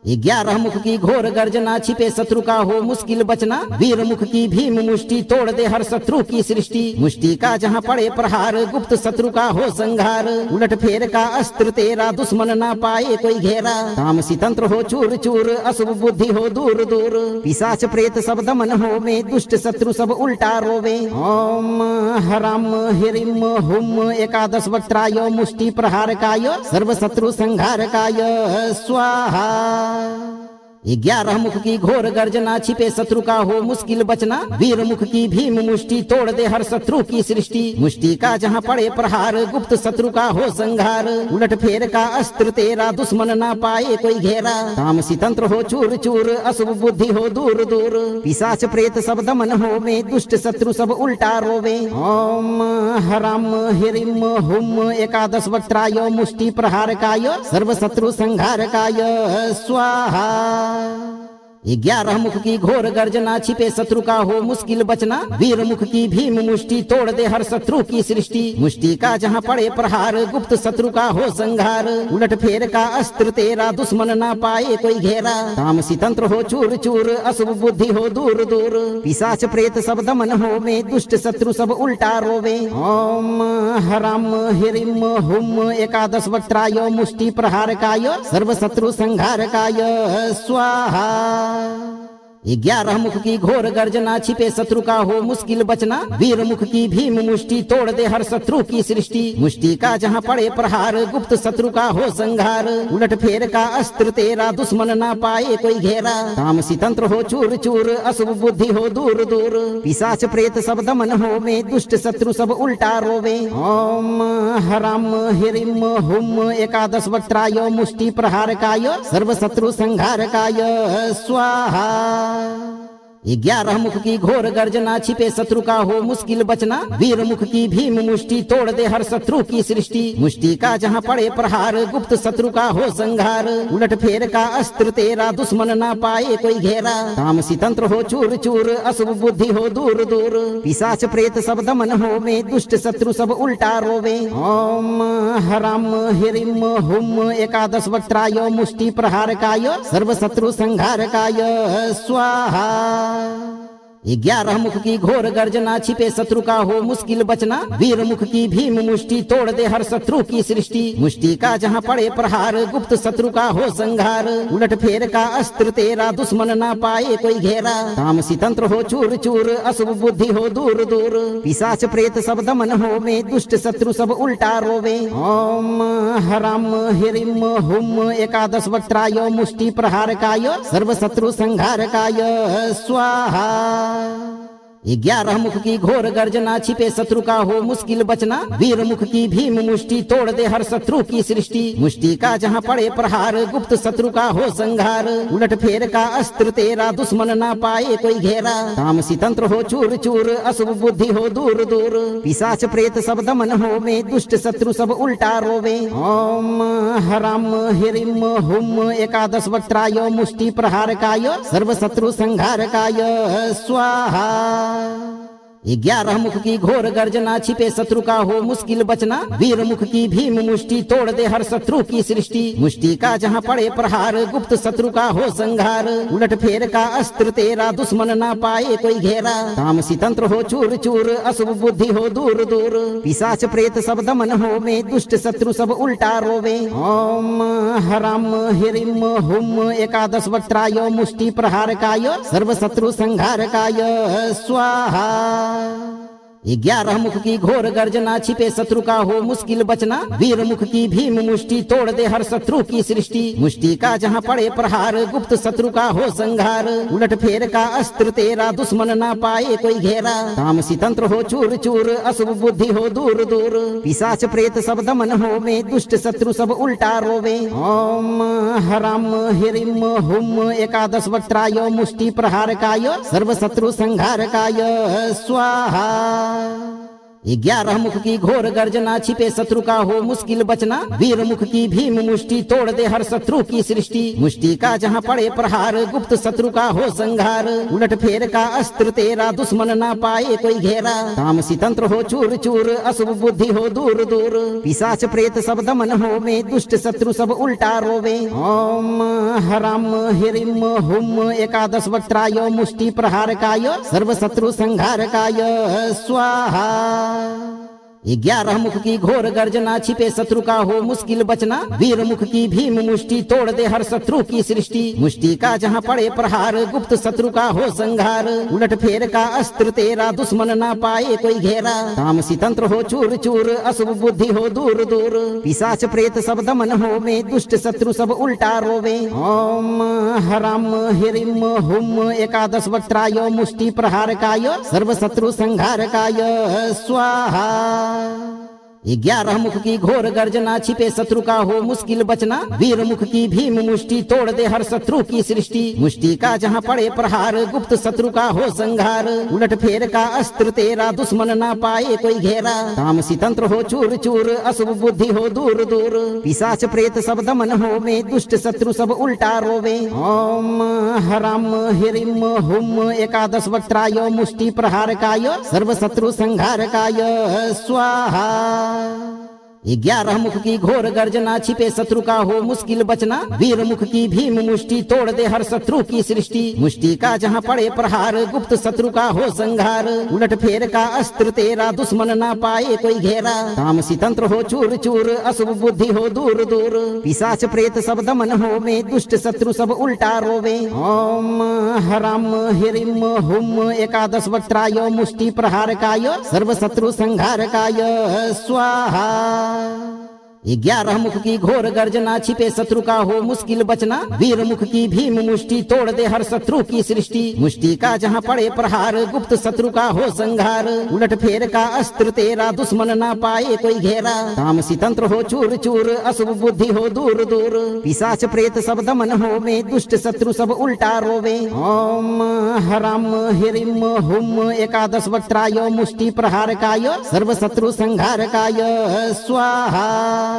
11 मुख की घोर गर्जना, छिपे शत्रु का हो मुश्किल बचना। वीर मुख की भीम मुष्टि, तोड़ दे हर शत्रु की सृष्टि। मुष्टि का जहाँ पड़े प्रहार, गुप्त शत्रु का हो संहार। उलट फेर का अस्त्र तेरा, दुश्मन ना पाए कोई घेरा। तामसी तंत्र हो चूर चूर, अशुभ बुद्धि हो दूर दूर। पिशाच प्रेत सब दमन हो में, दुष्ट शत्रु सब उल्टा रोवे। ओम हराम हिरिम हुम एकादश वक्त्राय, मुष्टि प्रहार काय, सर्व शत्रु संहार काय स्वाहा। 11 मुख की घोर गर्जना, छिपे शत्रु का हो मुश्किल बचना। वीर मुख की भीम मुष्टि, तोड़ दे हर शत्रु की सृष्टि। मुष्टि का जहाँ पड़े प्रहार, गुप्त शत्रु का हो संहार। उलट फेर का अस्त्र तेरा, दुश्मन ना पाए कोई घेरा। तामसी तंत्र हो चूर चूर, अशुभ बुद्धि हो दूर दूर। पिशाच प्रेत सब दमन हो में, दुष्ट शत्रु सब उल्टा रोवे। ओम हराम हिरिम हुम एकादश वक्त्राय, मुष्टि प्रहार काय, सर्व शत्रु संहार काय स्वाहा। 11 मुख की घोर गर्जना, छिपे शत्रु का हो मुश्किल बचना। वीर मुख की भीम मुष्टि, तोड़ दे हर शत्रु की सृष्टि। मुष्टि का जहाँ पड़े प्रहार, गुप्त शत्रु का हो संहार। उलट फेर का अस्त्र तेरा, दुश्मन ना पाए कोई घेरा। तामसी तंत्र हो चूर चूर, अशुभ बुद्धि हो दूर दूर। पिशाच प्रेत सब दमन हो में, दुष्ट शत्रु सब उल्टा रोवे। ओम हराम हिरिम हुम एकादश वक्त्राय, मुष्टि प्रहार काय, सर्व शत्रु संहार काय स्वाहा। 11 मुख की घोर गर्जना, छिपे शत्रु का हो मुश्किल बचना। वीर मुख की भीम मुष्टि, तोड़ दे हर शत्रु की सृष्टि। मुष्टि का जहाँ पड़े प्रहार, गुप्त शत्रु का हो संहार। उलट फेर का अस्त्र तेरा, दुश्मन ना पाए कोई घेरा। तामसी तंत्र हो चूर चूर, अशुभ बुद्धि हो दूर दूर। पिशाच प्रेत सब दमन हो में, दुष्ट शत्रु सब उल्टा रोवे। ओम हराम हिरिम हुम एकादश वक्त्राय, मुष्टि प्रहार काय, सर्व शत्रु संहार काय स्वाहा। 11 मुख की घोर गर्जना, छिपे शत्रु का हो मुश्किल बचना। वीर मुख की भीम मुष्टि, तोड़ दे हर शत्रु की सृष्टि। मुष्टि का जहाँ पड़े प्रहार, गुप्त शत्रु का हो संहार। उलट फेर का अस्त्र तेरा, दुश्मन ना पाए कोई घेरा। तामसी तंत्र हो चूर चूर, अशुभ बुद्धि हो दूर दूर। पिशाच प्रेत सब दमन हो में, दुष्ट शत्रु सब उल्टा रोवे। ओम हराम हिरिम हुम एकादश वक्त्राय, मुष्टि प्रहार काय, सर्व शत्रु संहार काय स्वाहा। 11 मुख की घोर गर्जना, छिपे शत्रु का हो मुश्किल बचना। वीर मुख की भीम मुष्टि, तोड़ दे हर शत्रु की सृष्टि। मुष्टि का जहाँ पड़े प्रहार, गुप्त शत्रु का हो संहार। उलट फेर का अस्त्र तेरा, दुश्मन ना पाए कोई घेरा। तामसी तंत्र हो चूर चूर, अशुभ बुद्धि हो दूर दूर। पिशाच प्रेत सब दमन हो में, दुष्ट शत्रु सब उल्टा रोवे। ओम हराम हिरिम हुम एकादश वक्त्राय, मुष्टि प्रहार काय, सर्व शत्रु संहार काय स्वाहा। 11 मुख की घोर गर्जना, छिपे शत्रु का हो मुश्किल बचना। वीर मुख की भीम मुष्टि, तोड़ दे हर शत्रु की सृष्टि। मुष्टि का जहाँ पड़े प्रहार, गुप्त शत्रु का हो संहार। उलट फेर का अस्त्र तेरा, दुश्मन ना पाए कोई घेरा। तामसी तंत्र हो चूर चूर, अशुभ बुद्धि हो दूर दूर। पिशाच प्रेत सब दमन हो में, दुष्ट शत्रु सब उल्टा रोवे। ओम हराम हिरिम हुम एकादश वक्त्राय, मुष्टि प्रहार काय, सर्व शत्रु संहार काय स्वाहा। 11 मुख की घोर गर्जना, छिपे शत्रु का हो मुश्किल बचना। वीर मुख की भीम मुष्टि, तोड़ दे हर शत्रु की सृष्टि। मुष्टि का जहाँ पड़े प्रहार, गुप्त शत्रु का हो संहार। उलट फेर का अस्त्र तेरा, दुश्मन ना पाए कोई घेरा। तामसी तंत्र हो चूर चूर, अशुभ बुद्धि हो दूर दूर। पिशाच प्रेत सब दमन हो में, दुष्ट शत्रु सब उल्टा रोवे। ओम हराम हिरिम हुम एकादश वक्त्राय, मुष्टि प्रहार काय, सर्व शत्रु संहार काय स्वाहा। 11 मुख की घोर गर्जना, छिपे शत्रु का हो मुश्किल बचना। वीर मुख की भीम मुष्टि, तोड़ दे हर शत्रु की सृष्टि। मुष्टि का जहाँ पड़े प्रहार, गुप्त शत्रु का हो संहार। उलट फेर का अस्त्र तेरा, दुश्मन ना पाए कोई घेरा। तामसी तंत्र हो चूर चूर, अशुभ बुद्धि हो दूर दूर। पिशाच प्रेत सब दमन हो में, दुष्ट शत्रु सब उल्टा रोवे। ओम हराम हिरिम हुम एकादश वक्त्राय, मुष्टि प्रहार काय, सर्व शत्रु संहार काय स्वाहा। 11 मुख की घोर गर्जना, छिपे शत्रु का हो मुश्किल बचना। वीर मुख की भीम मुष्टि, तोड़ दे हर शत्रु की सृष्टि। मुष्टि का जहाँ पड़े प्रहार, गुप्त शत्रु का हो संहार। उलट फेर का अस्त्र तेरा, दुश्मन ना पाए कोई घेरा। तामसी तंत्र हो चूर चूर, अशुभ बुद्धि हो दूर दूर। पिशाच प्रेत सब दमन हो में, दुष्ट शत्रु सब उल्टा रोवे। ओम हराम हिरिम हुम एकादश वक्त्राय, मुष्टि प्रहार काय, सर्व शत्रु संहार काय स्वाहा। 11 मुख की घोर गर्जना, छिपे शत्रु का हो मुश्किल बचना। वीर मुख की भीम मुष्टि, तोड़ दे हर शत्रु की सृष्टि। मुष्टि का जहाँ पड़े प्रहार, गुप्त शत्रु का हो संहार। उलट फेर का अस्त्र तेरा, दुश्मन ना पाए कोई घेरा। तामसी तंत्र हो चूर चूर, अशुभ बुद्धि हो दूर दूर। पिशाच प्रेत सब दमन हो में, दुष्ट शत्रु सब उल्टा रोवे। ओम हराम हिरिम हुम एकादश वक्त्राय, मुष्टि प्रहार काय, सर्व शत्रु संहार काय स्वाहा। 11 मुख की घोर गर्जना, छिपे शत्रु का हो मुश्किल बचना। वीर मुख की भीम मुष्टि, तोड़ दे हर शत्रु की सृष्टि। मुष्टि का जहाँ पड़े प्रहार, गुप्त शत्रु का हो संहार। उलट फेर का अस्त्र तेरा, दुश्मन ना पाए कोई घेरा। तामसी तंत्र हो चूर चूर, अशुभ बुद्धि हो दूर दूर। पिशाच प्रेत सब दमन हो में, दुष्ट शत्रु सब उल्टा रोवे। ओम हराम हिरिम हुम एकादश वक्त्राय, मुष्टि प्रहार काय, सर्व शत्रु संहार काय स्वाहा। 11 मुख की घोर गर्जना, छिपे शत्रु का हो मुश्किल बचना। वीर मुख की भीम मुष्टि, तोड़ दे हर शत्रु की सृष्टि। मुष्टि का जहाँ पड़े प्रहार, गुप्त शत्रु का हो संहार। उलट फेर का अस्त्र तेरा, दुश्मन ना पाए कोई घेरा। तामसी तंत्र हो चूर चूर, अशुभ बुद्धि हो दूर दूर। पिशाच प्रेत सब दमन हो में, दुष्ट शत्रु सब उल्टा रोवे। ओम हराम हिरिम हुम एकादश वक्त्राय, मुष्टि प्रहार काय, सर्व शत्रु संहार काय स्वाहा। 11 मुख की घोर गर्जना, छिपे शत्रु का हो मुश्किल बचना। वीर मुख की भीम मुष्टि, तोड़ दे हर शत्रु की सृष्टि। मुष्टि का जहाँ पड़े प्रहार, गुप्त शत्रु का हो संहार। उलट फेर का अस्त्र तेरा, दुश्मन ना पाए कोई घेरा। तामसी तंत्र हो चूर चूर, अशुभ बुद्धि हो दूर दूर। पिशाच प्रेत सब दमन हो में, दुष्ट शत्रु सब उल्टा रोवे। ओम हराम हिरिम हुम एकादश वक्त्राय, मुष्टि प्रहार काय, सर्व शत्रु संहार काय स्वाहा।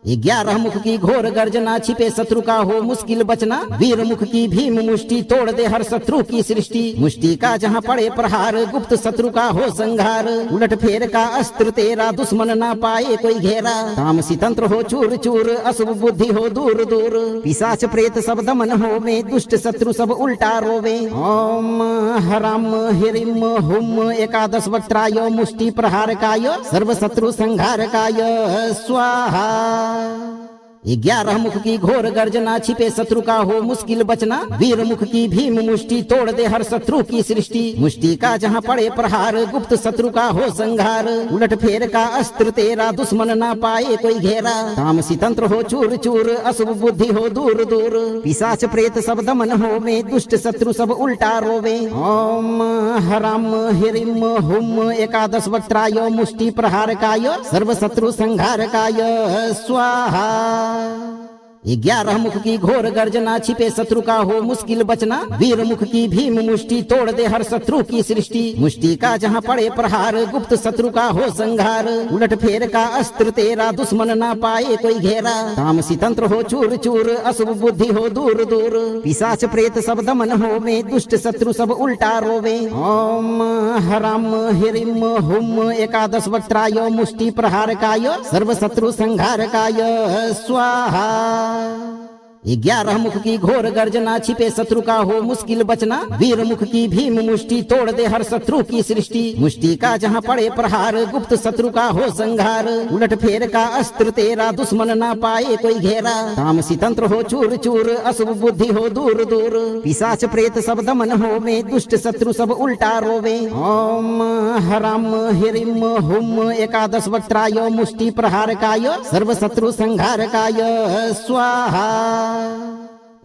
11 मुख की घोर गर्जना, छिपे शत्रु का हो मुश्किल बचना। वीर मुख की भीम मुष्टि, तोड़ दे हर शत्रु की सृष्टि। मुष्टि का जहाँ पड़े प्रहार, गुप्त शत्रु का हो संहार। उलट फेर का अस्त्र तेरा, दुश्मन ना पाए कोई घेरा। तामसी तंत्र हो चूर चूर, अशुभ बुद्धि हो दूर दूर। पिशाच प्रेत सब दमन हो में, दुष्ट शत्रु सब उल्टा रोवे। ओम हराम हिरिम हुम एकादश वक्त्राय, मुष्टि प्रहार काय, सर्व शत्रु संहार काय स्वाहा। 11 मुख की घोर गर्जना, छिपे शत्रु का हो मुश्किल बचना। वीर मुख की भीम मुष्टि, तोड़ दे हर शत्रु की सृष्टि। मुष्टि का जहाँ पड़े प्रहार, गुप्त शत्रु का हो संहार। उलट फेर का अस्त्र तेरा, दुश्मन ना पाए कोई घेरा। तामसी तंत्र हो चूर चूर, अशुभ बुद्धि हो दूर दूर। पिशाच प्रेत सब दमन हो में, दुष्ट शत्रु सब उल्टा रोवे। ओम हराम हिरिम हुम एकादश वक्त्राय, मुष्टि प्रहार काय, सर्व शत्रु संहार काय स्वाहा। 11 मुख की घोर गर्जना, छिपे शत्रु का हो मुश्किल बचना। वीर मुख की भीम मुष्टि, तोड़ दे हर शत्रु की सृष्टि। मुष्टि का जहाँ पड़े प्रहार, गुप्त शत्रु का हो संहार। उलट फेर का अस्त्र तेरा, दुश्मन ना पाए कोई घेरा। तामसी तंत्र हो चूर चूर, अशुभ बुद्धि हो दूर दूर। पिशाच प्रेत सब दमन हो में, दुष्ट शत्रु सब उल्टा रोवे। ओम हराम हिरिम हुम एकादश वक्त्राय, मुष्टि प्रहार काय, सर्व शत्रु संहार काय स्वाहा। 11 मुख की घोर गर्जना, छिपे शत्रु का हो मुश्किल बचना। वीर मुख की भीम मुष्टि, तोड़ दे हर शत्रु की सृष्टि। मुष्टि का जहाँ पड़े प्रहार, गुप्त शत्रु का हो संहार। उलट फेर का अस्त्र तेरा, दुश्मन ना पाए कोई घेरा। तामसी तंत्र हो चूर चूर, अशुभ बुद्धि हो दूर दूर। पिशाच प्रेत सब दमन हो में, दुष्ट शत्रु सब उल्टा रोवे। ओम हराम हिरिम हुम एकादश वक्त्राय, मुष्टि प्रहार काय, सर्व शत्रु संहार काय स्वाहा।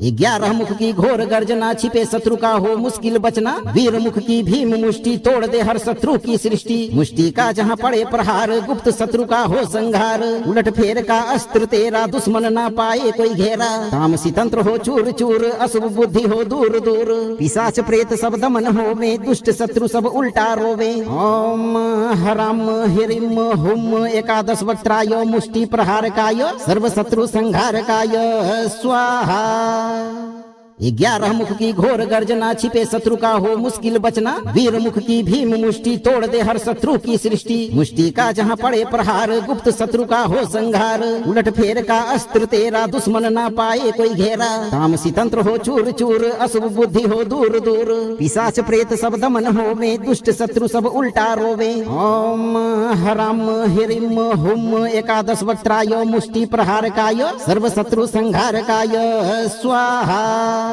11 मुख की घोर गर्जना, छिपे शत्रु का हो मुश्किल बचना। वीर मुख की भीम मुष्टि, तोड़ दे हर शत्रु की सृष्टि। मुष्टि का जहाँ पड़े प्रहार, गुप्त शत्रु का हो संहार। उलट फेर का अस्त्र तेरा, दुश्मन ना पाए कोई घेरा। तामसी तंत्र हो चूर चूर, अशुभ बुद्धि हो दूर दूर। पिशाच प्रेत सब दमन हो में, दुष्ट शत्रु सब उल्टा रोवे। ओम हराम हिरिम हुम एकादश वक्त्राय, मुष्टि प्रहार काय, सर्व शत्रु संहार काय स्वाहा। 11 मुख की घोर गर्जना, छिपे शत्रु का हो मुश्किल बचना। वीर मुख की भीम मुष्टि, तोड़ दे हर शत्रु की सृष्टि। मुष्टि का जहाँ पड़े प्रहार, गुप्त शत्रु का हो संहार। उलट फेर का अस्त्र तेरा, दुश्मन ना पाए कोई घेरा। तामसी तंत्र हो चूर चूर, अशुभ बुद्धि हो दूर दूर। पिशाच प्रेत सब दमन हो में, दुष्ट शत्रु सब उल्टा रोवे। ओम हराम हिरिम हुम एकादश वक्त्राय, मुष्टि प्रहार काय, सर्व शत्रु संहार काय स्वाहा।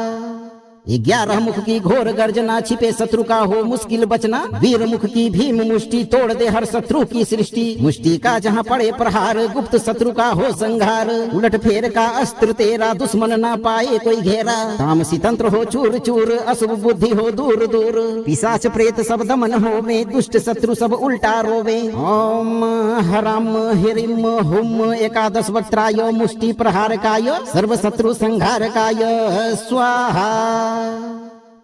11 मुख की घोर गर्जना, छिपे शत्रु का हो मुश्किल बचना। वीर मुख की भीम मुष्टि, तोड़ दे हर शत्रु की सृष्टि। मुष्टि का जहाँ पड़े प्रहार, गुप्त शत्रु का हो संहार। उलट फेर का अस्त्र तेरा, दुश्मन ना पाए कोई घेरा। तामसी तंत्र हो चूर चूर, अशुभ बुद्धि हो दूर दूर। पिशाच प्रेत सब दमन हो में, दुष्ट शत्रु सब उल्टा रोवे। ओम हराम हिरिम हुम एकादश वक्त्राय, मुष्टि प्रहार काय, सर्व शत्रु संहार काय स्वाहा।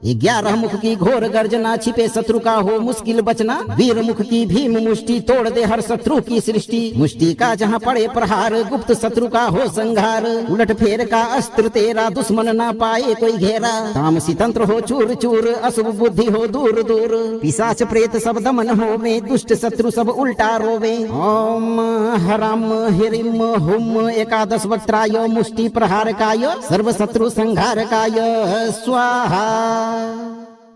11 मुख की घोर गर्जना, छिपे शत्रु का हो मुश्किल बचना। वीर मुख की भीम मुष्टि, तोड़ दे हर शत्रु की सृष्टि। मुष्टि का जहाँ पड़े प्रहार, गुप्त शत्रु का हो संहार। उलट फेर का अस्त्र तेरा, दुश्मन ना पाए कोई घेरा। तामसी तंत्र हो चूर चूर, अशुभ बुद्धि हो दूर दूर। पिशाच प्रेत सब दमन हो में, दुष्ट शत्रु सब उल्टा रोवे। ओम हराम हिरिम हुम एकादश वक्त्राय, मुष्टि प्रहार काय, सर्व शत्रु संहार काय स्वाहा।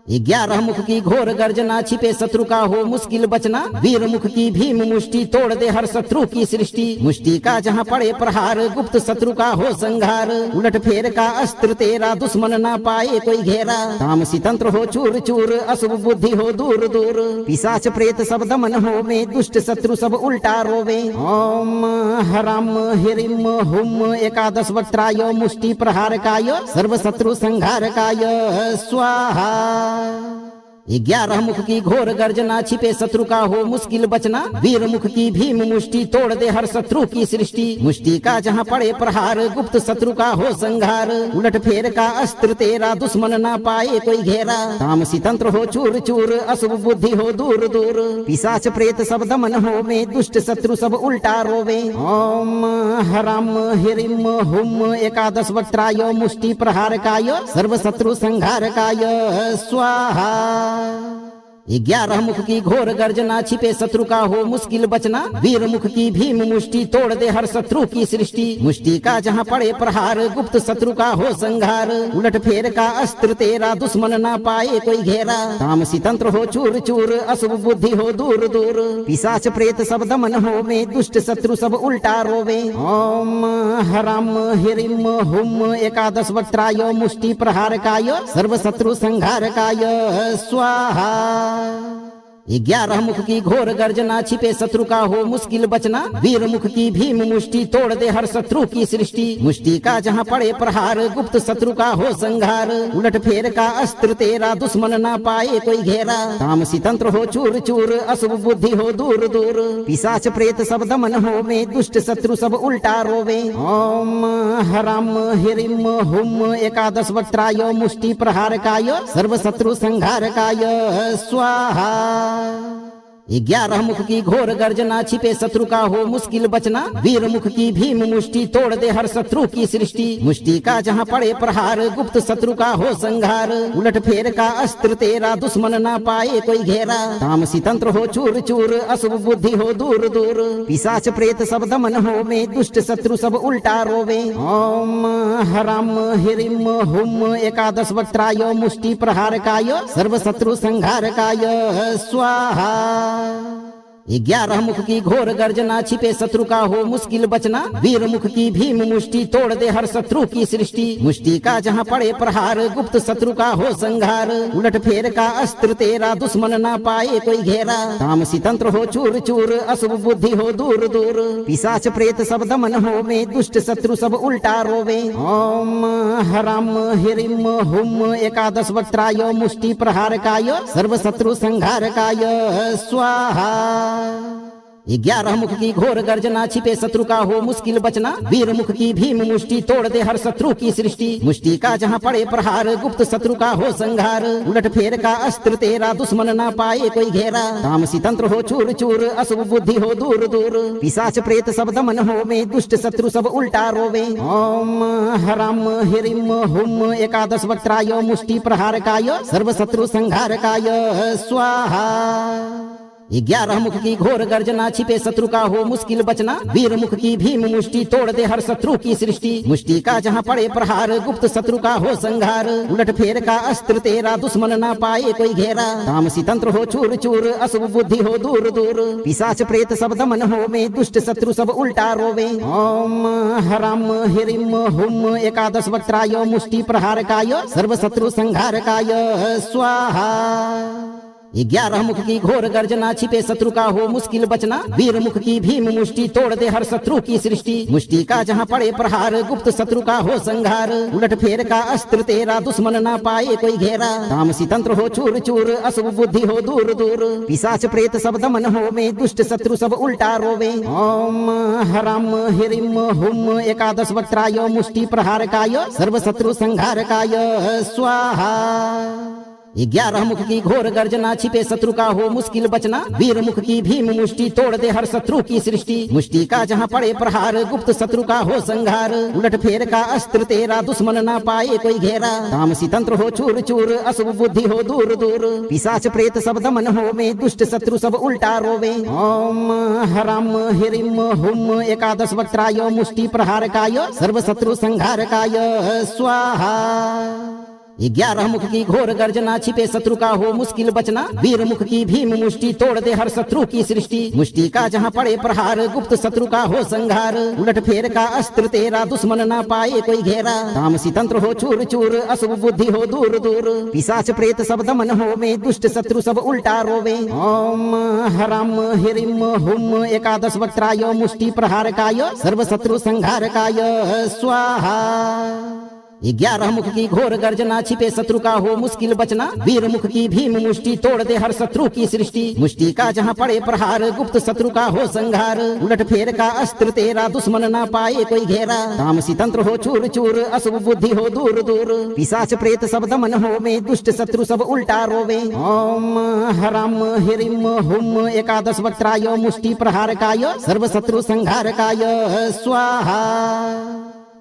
11 मुख की घोर गर्जना, छिपे शत्रु का हो मुश्किल बचना। वीर मुख की भीम मुष्टि, तोड़ दे हर शत्रु की सृष्टि। मुष्टि का जहाँ पड़े प्रहार, गुप्त शत्रु का हो संहार। उलट फेर का अस्त्र तेरा, दुश्मन ना पाए कोई घेरा। तामसी तंत्र हो चूर चूर, अशुभ बुद्धि हो दूर दूर। पिशाच प्रेत सब दमन हो में, दुष्ट शत्रु सब उल्टा रोवे। ओम हराम हिरिम हुम एकादश वक्त्राय, मुष्टि प्रहार काय, सर्व शत्रु संहार काय स्वाहा। 11 मुख की घोर गर्जना, छिपे शत्रु का हो मुश्किल बचना। वीर मुख की भीम मुष्टि, तोड़ दे हर शत्रु की सृष्टि। मुष्टि का जहाँ पड़े प्रहार, गुप्त शत्रु का हो संहार। उलट फेर का अस्त्र तेरा, दुश्मन ना पाए कोई घेरा। तामसी तंत्र हो चूर चूर, अशुभ बुद्धि हो दूर दूर। पिशाच प्रेत सब दमन हो में, दुष्ट शत्रु सब उल्टा रोवे। ओम हराम हिरिम हुम एकादश वक्त्राय, मुष्टि प्रहार काय, सर्व शत्रु संहार काय स्वाहा। 11 मुख की घोर गर्जना, छिपे शत्रु का हो मुश्किल बचना। वीर मुख की भीम मुष्टि, तोड़ दे हर शत्रु की सृष्टि। मुष्टि का जहाँ पड़े प्रहार, गुप्त शत्रु का हो संहार। उलट फेर का अस्त्र तेरा, दुश्मन ना पाए कोई घेरा। तामसी तंत्र हो चूर चूर, अशुभ बुद्धि हो दूर दूर। पिशाच प्रेत सब दमन हो में, दुष्ट शत्रु सब उल्टा रोवे। ओम हरम हिरिम हुम एकादश वक्त्राय, मुष्टि प्रहार काय, सर्व शत्रु संहार काय स्वाहा। 11 मुख की घोर गर्जना, छिपे शत्रु का हो मुश्किल बचना। वीर मुख की भीम मुष्टि, तोड़ दे हर शत्रु की सृष्टि। मुष्टि का जहाँ पड़े प्रहार, गुप्त शत्रु का हो संहार। उलट फेर का अस्त्र तेरा, दुश्मन ना पाए कोई घेरा। तामसी तंत्र हो चूर चूर, अशुभ बुद्धि हो दूर दूर। पिशाच प्रेत सब दमन हो में, दुष्ट शत्रु सब उल्टा रोवे। ओम हरम हिरिम हुम एकादश वक्त्राय, मुष्टि प्रहार काय, सर्व शत्रु संहार काय स्वाहा। 11 मुख की घोर गर्जना, छिपे शत्रु का हो मुश्किल बचना। वीर मुख की भीम मुष्टि, तोड़ दे हर शत्रु की सृष्टि। मुष्टि का जहाँ पड़े प्रहार, गुप्त शत्रु का हो संहार। उलट फेर का अस्त्र तेरा, दुश्मन ना पाए कोई घेरा। तामसी तंत्र हो चूर चूर, अशुभ बुद्धि हो दूर दूर। पिशाच प्रेत सब दमन हो में, दुष्ट शत्रु सब उल्टा रोवे। ओम हरम हिरिम हुम एकादश वक्त्राय, मुष्टि प्रहार काय, सर्व शत्रु संहार काय स्वाहा। 11 मुख की घोर गर्जना, छिपे शत्रु का हो मुश्किल बचना। वीर मुख की भीम मुष्टि, तोड़ दे हर शत्रु की सृष्टि। मुष्टि का जहाँ पड़े प्रहार, गुप्त शत्रु का हो संहार। उलट फेर का अस्त्र तेरा, दुश्मन ना पाए कोई घेरा। तामसी तंत्र हो चूर चूर, अशुभ बुद्धि हो दूर दूर। पिशाच प्रेत सब दमन हो में, दुष्ट शत्रु सब उल्टा रोवे। ओम हरम हिरिम हुम एकादश वक्त्राय, मुष्टि प्रहार काय, सर्व शत्रु संहार काय स्वाहा। 11 मुख की घोर गर्जना, छिपे शत्रु का हो मुश्किल बचना। वीर मुख की भीम मुष्टि, तोड़ दे हर शत्रु की सृष्टि। मुष्टि का जहाँ पड़े प्रहार, गुप्त शत्रु का हो संहार। उलट फेर का अस्त्र तेरा, दुश्मन ना पाए कोई घेरा। तामसी तंत्र हो चूर चूर, अशुभ बुद्धि हो दूर दूर। पिशाच प्रेत सब दमन हो में, दुष्ट शत्रु सब उल्टा रोवे। ओम हरम हिरिम हुम एकादश वक्त्राय, मुष्टि प्रहार काय, सर्व शत्रु संहार काय स्वाहा। 11 मुख की घोर गर्जना, छिपे शत्रु का हो मुश्किल बचना। वीर मुख की भीम मुष्टि, तोड़ दे हर शत्रु की सृष्टि। मुष्टि का जहाँ पड़े प्रहार, गुप्त शत्रु का हो संहार। उलट फेर का अस्त्र तेरा, दुश्मन ना पाए कोई घेरा। तामसी तंत्र हो चूर चूर, अशुभ बुद्धि हो दूर दूर। पिशाच प्रेत सब दमन हो में, दुष्ट शत्रु सब उल्टा रोवे। ओम हरम हिरिम हुम एकादश वक्त्राय, मुष्टि प्रहार काय, सर्व शत्रु संहार काय स्वाहा। 11 मुख की घोर गर्जना, छिपे शत्रु का हो मुश्किल बचना। वीर मुख की भीम मुष्टि, तोड़ दे हर शत्रु की सृष्टि। मुष्टि का जहाँ पड़े प्रहार, गुप्त शत्रु का हो संहार। उलट फेर का अस्त्र तेरा, दुश्मन ना पाए कोई घेरा। तामसी तंत्र हो चूर चूर, अशुभ बुद्धि हो दूर दूर। पिशाच प्रेत सब दमन हो में, दुष्ट शत्रु सब उल्टा रोवे। ओम हरम हिरिम हुम एकादश वक्त्राय, मुष्टि प्रहार काय, सर्व शत्रु संहार काय स्वाहा। 11 मुख की घोर गर्जना, छिपे शत्रु का हो मुश्किल बचना। वीर मुख की भीम मुष्टि, तोड़ दे हर शत्रु की सृष्टि। मुष्टि का जहाँ पड़े प्रहार, गुप्त शत्रु का हो संहार। उलट फेर का अस्त्र तेरा, दुश्मन ना पाए कोई घेरा। तामसी तंत्र हो चूर चूर, अशुभ बुद्धि हो दूर दूर। पिशाच प्रेत सब दमन हो में, दुष्ट शत्रु सब उल्टा रोवे। ओम हरम हिरिम हुम एकादश वक्त्राय, मुष्टि प्रहार काय, सर्व शत्रु संहार काय स्वाहा। 11 मुख की घोर गर्जना, छिपे शत्रु का हो मुश्किल बचना। वीर मुख की भीम मुष्टि, तोड़ दे हर शत्रु की सृष्टि। मुष्टि का जहाँ पड़े प्रहार, गुप्त शत्रु का हो संहार। उलट फेर का अस्त्र तेरा, दुश्मन ना पाए कोई घेरा। तामसी तंत्र हो चूर चूर, अशुभ बुद्धि हो दूर दूर। पिशाच प्रेत सब दमन हो में, दुष्ट शत्रु सब उल्टा रोवे। ओम हरम हिरिम हुम एकादश वक्त्राय, मुष्टि प्रहार काय, सर्व शत्रु संहार काय स्वाहा। 11 मुख की घोर गर्जना, छिपे शत्रु का हो मुश्किल बचना। वीर मुख की भीम मुष्टि, तोड़ दे हर शत्रु की सृष्टि। मुष्टि का जहाँ पड़े प्रहार, गुप्त शत्रु का हो संहार। उलट फेर का अस्त्र तेरा, दुश्मन ना पाए कोई घेरा। तामसी तंत्र हो चूर चूर, अशुभ बुद्धि हो दूर दूर। पिशाच प्रेत सब दमन हो में, दुष्ट शत्रु सब उल्टा रोवे। ओम हरम हिरिम हुम एकादश वक्त्राय, मुष्टि प्रहार काय, सर्व शत्रु संहार काय स्वाहा।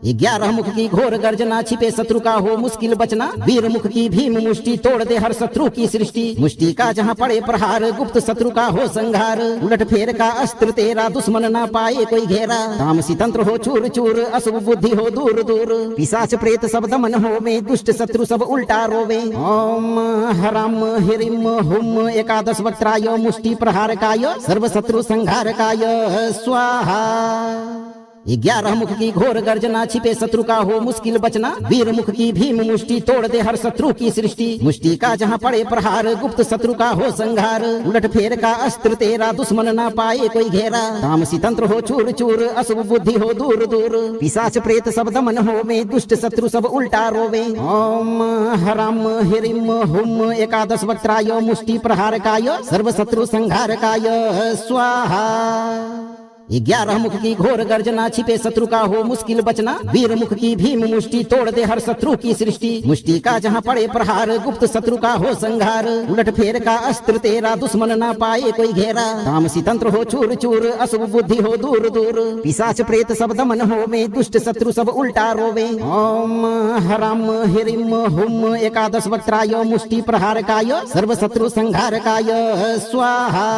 11 मुख की घोर गर्जना छिपे शत्रु का हो मुश्किल बचना वीर मुख की भीम मुष्टि तोड़ दे हर शत्रु की सृष्टि मुष्टि का जहाँ पड़े प्रहार गुप्त शत्रु का हो संहार उलट फेर का अस्त्र तेरा दुश्मन ना पाए कोई घेरा तामसी तंत्र हो चूर चूर अशुभ बुद्धि हो दूर दूर पिशाच प्रेत सब दमन हो में दुष्ट शत्रु सब उल्टा रोवे ओम हराम हिरिम हुम एकादश वक्त्राय मुष्टि प्रहार काय सर्व शत्रु संहार काय स्वाहा 11 मुख की घोर गर्जना छिपे शत्रु का हो मुश्किल बचना वीर मुख की भीम मुष्टि तोड़ दे हर शत्रु की सृष्टि मुष्टि का जहाँ पड़े प्रहार गुप्त शत्रु का हो संहार उलट फेर का अस्त्र तेरा दुश्मन ना पाए कोई घेरा तामसी तंत्र हो चूर चूर अशुभ बुद्धि हो दूर दूर पिशाच प्रेत सब दमन हो में दुष्ट शत्रु सब उल्टा रोवे ओम हराम हिरिम हुम एकादश वक्त्राय मुष्टि प्रहार काय सर्व शत्रु संहार काय स्वाहा 11 मुख की घोर गर्जना छिपे शत्रु का हो मुश्किल बचना वीर मुख की भीम मुष्टि तोड़ दे हर शत्रु की सृष्टि मुष्टि का जहाँ पड़े प्रहार गुप्त शत्रु का हो संहार उलट फेर का अस्त्र तेरा दुश्मन ना पाए कोई घेरा तामसी तंत्र हो चूर चूर अशुभ बुद्धि हो दूर दूर पिशाच प्रेत सब दमन हो में दुष्ट शत्रु सब उल्टा रोवे ओम हराम हिरिम हुम एकादश वक्त्राय मुष्टि प्रहार काय सर्व शत्रु संहार काय स्वाहा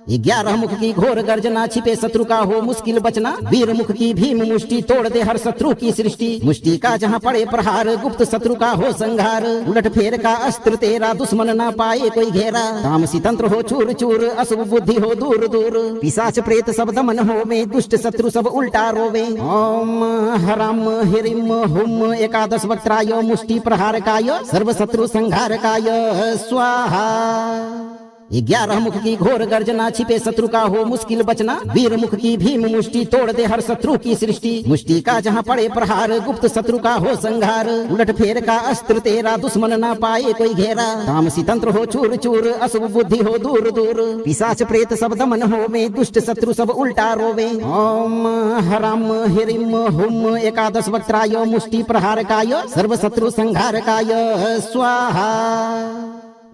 11 मुख की घोर गर्जना छिपे शत्रु का हो मुश्किल बचना वीर मुख की भीम मुष्टि तोड़ दे हर शत्रु की सृष्टि मुष्टि का जहाँ पड़े प्रहार गुप्त शत्रु का हो संहार उलट फेर का अस्त्र तेरा दुश्मन ना पाए कोई घेरा तामसी तंत्र हो चूर चूर अशुभ बुद्धि हो दूर दूर पिशाच प्रेत सब दमन हो में दुष्ट शत्रु सब उल्टा रोवे ओम हराम हिरिम हुम एकादश वक्त्राय मुष्टि प्रहार काय सर्व शत्रु संहार काय स्वाहा 11 मुख की घोर गर्जना छिपे शत्रु का हो मुश्किल बचना वीर मुख की भीम मुष्टि तोड़ दे हर शत्रु की सृष्टि मुष्टि का जहाँ पड़े प्रहार गुप्त शत्रु का हो संहार उलट फेर का अस्त्र तेरा दुश्मन ना पाए कोई घेरा तामसी तंत्र हो चूर चूर अशुभ बुद्धि हो दूर दूर पिशाच प्रेत सब दमन हो में दुष्ट शत्रु सब उल्टा रोवे ओम हराम हिरिम हुम एकादश वक्त्राय मुष्टि प्रहार काय सर्व शत्रु संहार काय स्वाहा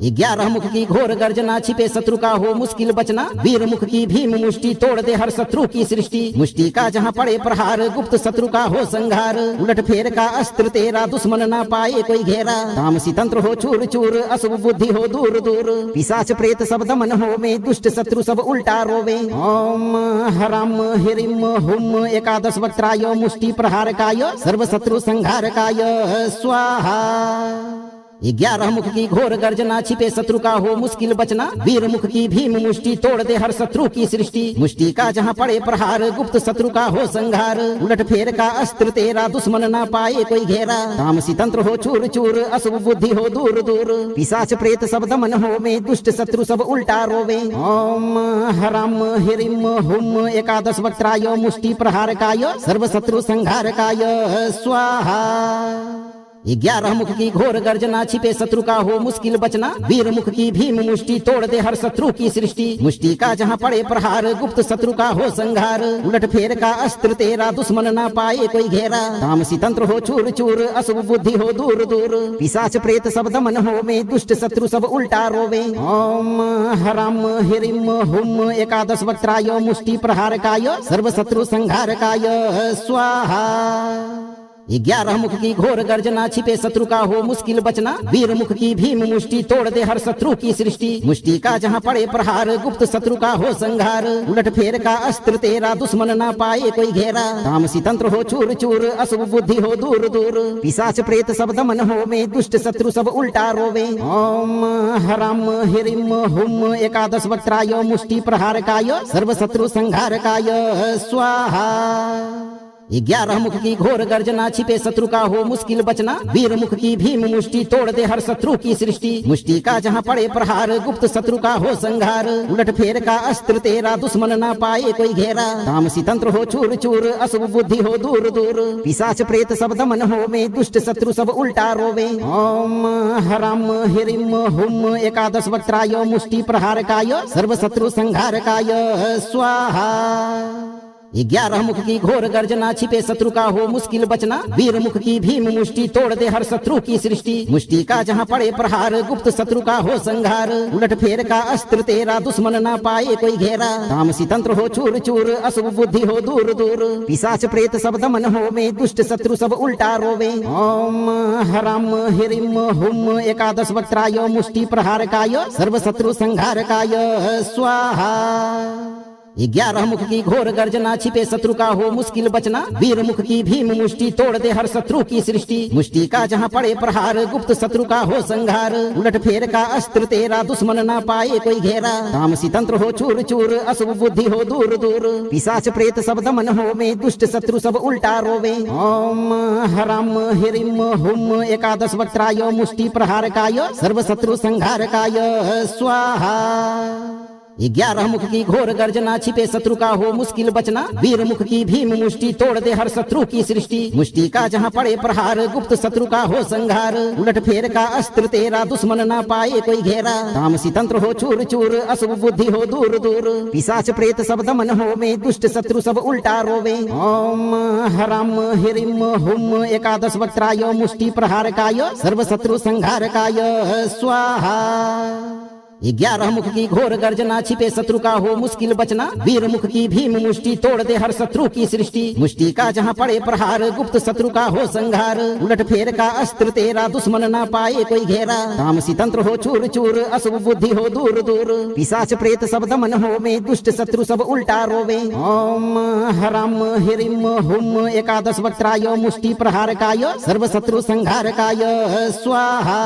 11 मुख की घोर गर्जना छिपे शत्रु का हो मुश्किल बचना वीर मुख की भीम मुष्टि तोड़ दे हर शत्रु की सृष्टि मुष्टि का जहाँ पड़े प्रहार गुप्त शत्रु का हो संहार उलट फेर का अस्त्र तेरा दुश्मन ना पाए कोई घेरा तामसी तंत्र हो चूर चूर अशुभ बुद्धि हो दूर दूर पिशाच प्रेत सब दमन हो में दुष्ट शत्रु सब उल्टा रोवे ओम हराम हिरिम हुम एकादश वक्त्राय मुष्टि प्रहार काय सर्व शत्रु संहार काय स्वाहा 11 मुख की घोर गर्जना छिपे शत्रु का हो मुश्किल बचना वीर मुख की भीम मुष्टि तोड़ दे हर शत्रु की सृष्टि मुष्टि का जहाँ पड़े प्रहार गुप्त शत्रु का हो संहार उलट फेर का अस्त्र तेरा दुश्मन ना पाए कोई घेरा तामसी तंत्र हो चूर चूर अशुभ बुद्धि हो दूर दूर पिशाच प्रेत सब दमन हो में दुष्ट शत्रु सब उल्टा रोवे ओम हराम हिरिम हुम एकादश वक्त्राय मुष्टि प्रहार काय सर्व शत्रु संहार काय स्वाहा 11 मुख की घोर गर्जना छिपे शत्रु का हो मुश्किल बचना वीर मुख की भीम मुष्टि तोड़ दे हर शत्रु की सृष्टि मुष्टि का जहाँ पड़े प्रहार गुप्त शत्रु का हो संहार उलट फेर का अस्त्र तेरा दुश्मन ना पाए कोई घेरा तामसी तंत्र हो चूर चूर अशुभ बुद्धि हो दूर दूर पिशाच प्रेत सब दमन हो में दुष्ट शत्रु सब उल्टा रोवे ओम हराम हिरिम हुम एकादश वक्त्राय मुष्टि प्रहार काय सर्व शत्रु संहार काय स्वाहा 11 मुख की घोर गर्जना छिपे शत्रु का हो मुश्किल बचना वीर मुख की भीम मुष्टि तोड़ दे हर शत्रु की सृष्टि मुष्टि का जहाँ पड़े प्रहार गुप्त शत्रु का हो संहार उलट फेर का अस्त्र तेरा दुश्मन ना पाए कोई घेरा तामसी तंत्र हो चूर चूर अशुभ बुद्धि हो दूर दूर पिशाच प्रेत सब दमन हो में दुष्ट शत्रु सब उल्टा रोवे ओम हराम हिरिम हुम एकादश वक्त्राय मुष्टि प्रहार काय सर्व शत्रु संहार काय स्वाहा 11 मुख की घोर गर्जना छिपे शत्रु का हो मुश्किल बचना वीर मुख की भीम मुष्टि तोड़ दे हर शत्रु की सृष्टि मुष्टि का जहाँ पड़े प्रहार गुप्त शत्रु का हो संहार उलट फेर का अस्त्र तेरा दुश्मन ना पाए कोई घेरा तामसी तंत्र हो चूर चूर अशुभ बुद्धि हो दूर दूर पिशाच प्रेत सब दमन हो में दुष्ट शत्रु सब उल्टा रोवे ओम हराम हिरिम हुम एकादश वक्त्राय मुष्टि प्रहार काय सर्व शत्रु संहार काय स्वाहा 11 मुख की घोर गर्जना, छिपे शत्रु का हो मुश्किल बचना। वीर मुख की भीम मुष्टि, तोड़ दे हर शत्रु की सृष्टि। मुष्टि का जहाँ पड़े प्रहार, गुप्त शत्रु का हो संहार। उलट फेर का अस्त्र तेरा, दुश्मन ना पाए कोई घेरा। तामसी तंत्र हो चूर चूर, अशुभ बुद्धि हो दूर दूर। पिशाच प्रेत सब दमन हो में, दुष्ट शत्रु सब उल्टा रोवे। ओम हरम हिरिम हुम एकादश वक्त्राय, मुष्टि प्रहार काय, सर्व शत्रु संहार काय स्वाहा। 11 मुख की घोर गर्जना, छिपे शत्रु का हो मुश्किल बचना। वीर मुख की भीम मुष्टि, तोड़ दे हर शत्रु की सृष्टि। मुष्टि का जहाँ पड़े प्रहार, गुप्त शत्रु का हो संहार। उलट फेर का अस्त्र तेरा, दुश्मन ना पाए कोई घेरा। तामसी तंत्र हो चूर चूर, अशुभ बुद्धि हो दूर दूर। पिशाच प्रेत सब दमन हो में, दुष्ट शत्रु सब उल्टा रोवे। ओम हरम हिरिम हुम एकादश वक्त्राय, मुष्टि प्रहार काय, सर्व शत्रु संहार काय स्वाहा। 11 मुख की घोर गर्जना, छिपे शत्रु का हो मुश्किल बचना। वीर मुख की भीम मुष्टि, तोड़ दे हर शत्रु की सृष्टि। मुष्टि का जहाँ पड़े प्रहार, गुप्त शत्रु का हो संहार। उलट फेर का अस्त्र तेरा, दुश्मन ना पाए कोई घेरा। तामसी तंत्र हो चूर चूर, अशुभ बुद्धि हो दूर दूर। पिशाच प्रेत सब दमन हो में, दुष्ट शत्रु सब उल्टा रोवे। ओम हरम हिरिम हुम एकादश वक्त्राय, मुष्टि प्रहार काय, सर्व शत्रु संहार काय स्वाहा। 11 मुख की घोर गर्जना, छिपे शत्रु का हो मुश्किल बचना। वीर मुख की भीम मुष्टि, तोड़ दे हर शत्रु की सृष्टि। मुष्टि का जहाँ पड़े प्रहार, गुप्त शत्रु का हो संहार। उलट फेर का अस्त्र तेरा, दुश्मन ना पाए कोई घेरा। तामसी तंत्र हो चूर चूर, अशुभ बुद्धि हो दूर दूर। पिशाच प्रेत सब दमन हो में, दुष्ट शत्रु सब उल्टा रोवे। ओम हरम हिरिम हुम एकादश वक्त्राय, मुष्टि प्रहार काय, सर्व शत्रु संहार काय स्वाहा।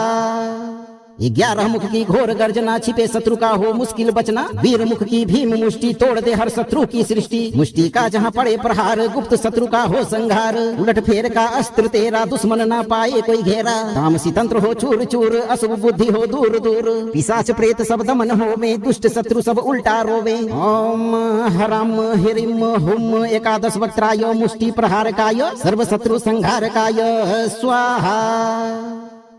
11 मुख की घोर गर्जना, छिपे शत्रु का हो मुश्किल बचना। वीर मुख की भीम मुष्टि, तोड़ दे हर शत्रु की सृष्टि। मुष्टि का जहाँ पड़े प्रहार, गुप्त शत्रु का हो संहार। उलट फेर का अस्त्र तेरा, दुश्मन ना पाए कोई घेरा। तामसी तंत्र हो चूर चूर, अशुभ बुद्धि हो दूर दूर। पिशाच प्रेत सब दमन हो में, दुष्ट शत्रु सब उल्टा रोवे। ओम हरम हिरिम हुम एकादश वक्त्राय, मुष्टि प्रहार काय, सर्व शत्रु संहार काय स्वाहा।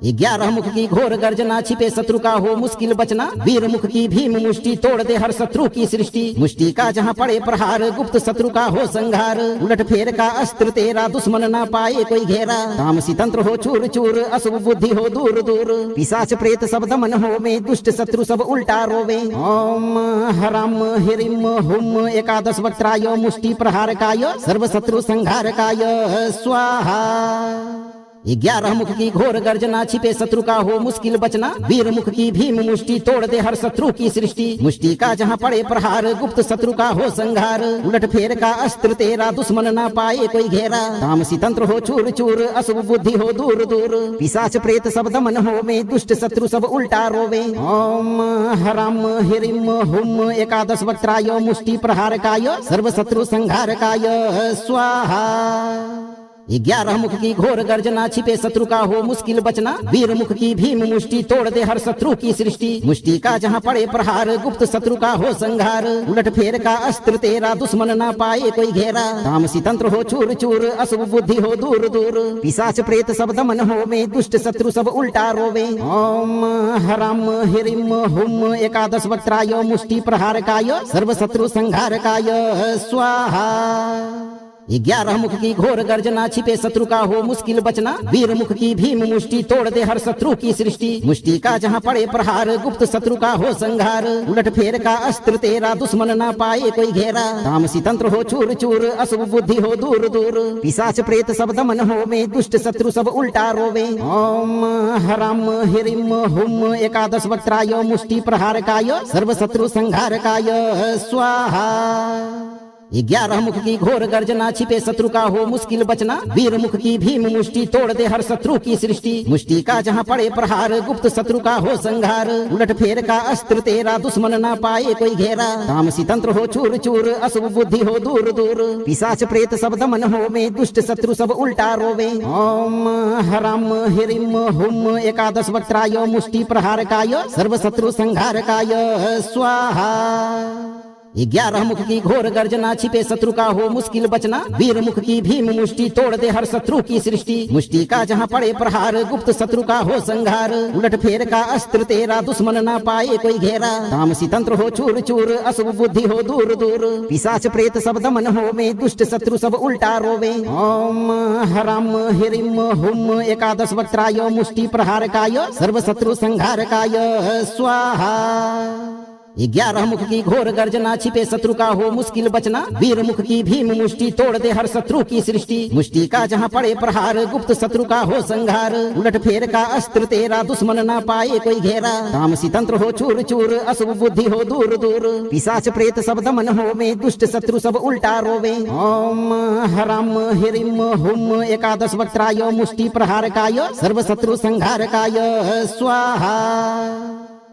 11 मुख की घोर गर्जना, छिपे शत्रु का हो मुश्किल बचना। वीर मुख की भीम मुष्टि, तोड़ दे हर शत्रु की सृष्टि। मुष्टि का जहाँ पड़े प्रहार, गुप्त शत्रु का हो संहार। उलट फेर का अस्त्र तेरा, दुश्मन ना पाए कोई घेरा। तामसी तंत्र हो चूर चूर, अशुभ बुद्धि हो दूर दूर। पिशाच प्रेत सब दमन हो में, दुष्ट शत्रु सब उल्टा रोवे। ओम हरम हिरिम हुम एकादश वक्त्राय, मुष्टि प्रहार काय, सर्व शत्रु संहार काय स्वाहा। 11 मुख की घोर गर्जना, छिपे शत्रु का हो मुश्किल बचना। वीर मुख की भीम मुष्टि, तोड़ दे हर शत्रु की सृष्टि। मुष्टि का जहाँ पड़े प्रहार, गुप्त शत्रु का हो संहार। उलट फेर का अस्त्र तेरा, दुश्मन ना पाए कोई घेरा। तामसी तंत्र हो चूर चूर, अशुभ बुद्धि हो दूर दूर। पिशाच प्रेत सब दमन हो में, दुष्ट शत्रु सब उल्टा रोवे। ओम हरम हिरिम हुम एकादश वक्त्राय, मुष्टि प्रहार काय, सर्व शत्रु संहार काय स्वाहा। 11 मुख की घोर गर्जना, छिपे शत्रु का हो मुश्किल बचना। वीर मुख की भीम मुष्टि, तोड़ दे हर शत्रु की सृष्टि। मुष्टि का जहाँ पड़े प्रहार, गुप्त शत्रु का हो संहार। उलट फेर का अस्त्र तेरा, दुश्मन ना पाए कोई घेरा। तामसी तंत्र हो चूर चूर, अशुभ बुद्धि हो दूर दूर। पिशाच प्रेत सब दमन हो में, दुष्ट शत्रु सब उल्टा रोवे। ओम हरम हिरिम हुम एकादश वक्त्राय, मुष्टि प्रहार काय, सर्व शत्रु संहार काय स्वाहा। 11 मुख की घोर गर्जना, छिपे शत्रु का हो मुश्किल बचना। वीर मुख की भीम मुष्टि, तोड़ दे हर शत्रु की सृष्टि। मुष्टि का जहाँ पड़े प्रहार, गुप्त शत्रु का हो संहार। उलट फेर का अस्त्र तेरा, दुश्मन ना पाए कोई घेरा। तामसी तंत्र हो चूर चूर, अशुभ बुद्धि हो दूर दूर। पिशाच प्रेत सब दमन हो में, दुष्ट शत्रु सब उल्टा रोवे। ओम हरम हिरिम हुम एकादश वक्त्राय, मुष्टि प्रहार काय, सर्व शत्रु संहार काय स्वाहा। 11 मुख की घोर गर्जना, छिपे शत्रु का हो मुश्किल बचना। वीर मुख की भीम मुष्टि, तोड़ दे हर शत्रु की सृष्टि। मुष्टि का जहाँ पड़े प्रहार, गुप्त शत्रु का हो संहार। उलट फेर का अस्त्र तेरा, दुश्मन ना पाए कोई घेरा। तामसी तंत्र हो चूर चूर, अशुभ बुद्धि हो दूर दूर। पिशाच प्रेत सब दमन हो में, दुष्ट शत्रु सब उल्टा रोवे। ओम हरम हिरिम हुम एकादश वक्त्राय, मुष्टि प्रहार काय, सर्व शत्रु संहार काय स्वाहा। 11 मुख की घोर गर्जना छिपे शत्रु का हो मुश्किल बचना। वीर मुख की भीम मुष्टि तोड़ दे हर शत्रु की सृष्टि। मुष्टि का जहाँ पड़े प्रहार गुप्त शत्रु का हो संहार। उलट फेर का अस्त्र तेरा दुश्मन ना पाए कोई घेरा। तामसी तंत्र हो चूर चूर अशुभ बुद्धि हो दूर दूर। पिशाच प्रेत सब दमन हो में दुष्ट शत्रु सब उल्टा रोवे। ओम हरम हिरिम हुम एकादश वक्त्राय मुष्टि प्रहार काय सर्व शत्रु संहार काय स्वाहा। 11 मुख की घोर गर्जना छिपे शत्रु का हो मुश्किल बचना। वीर मुख की भीम मुष्टि तोड़ दे हर शत्रु की सृष्टि। मुष्टि का जहाँ पड़े प्रहार गुप्त शत्रु का हो संहार। उलट फेर का अस्त्र तेरा दुश्मन ना पाए कोई घेरा। तामसी तंत्र हो चूर चूर अशुभ बुद्धि हो दूर दूर। पिशाच प्रेत सब दमन हो में दुष्ट शत्रु सब उल्टा रोवे। ओम हरम हिरिम हुम एकादश वक्त्राय मुष्टि प्रहार काय सर्व शत्रु संहार काय स्वाहा।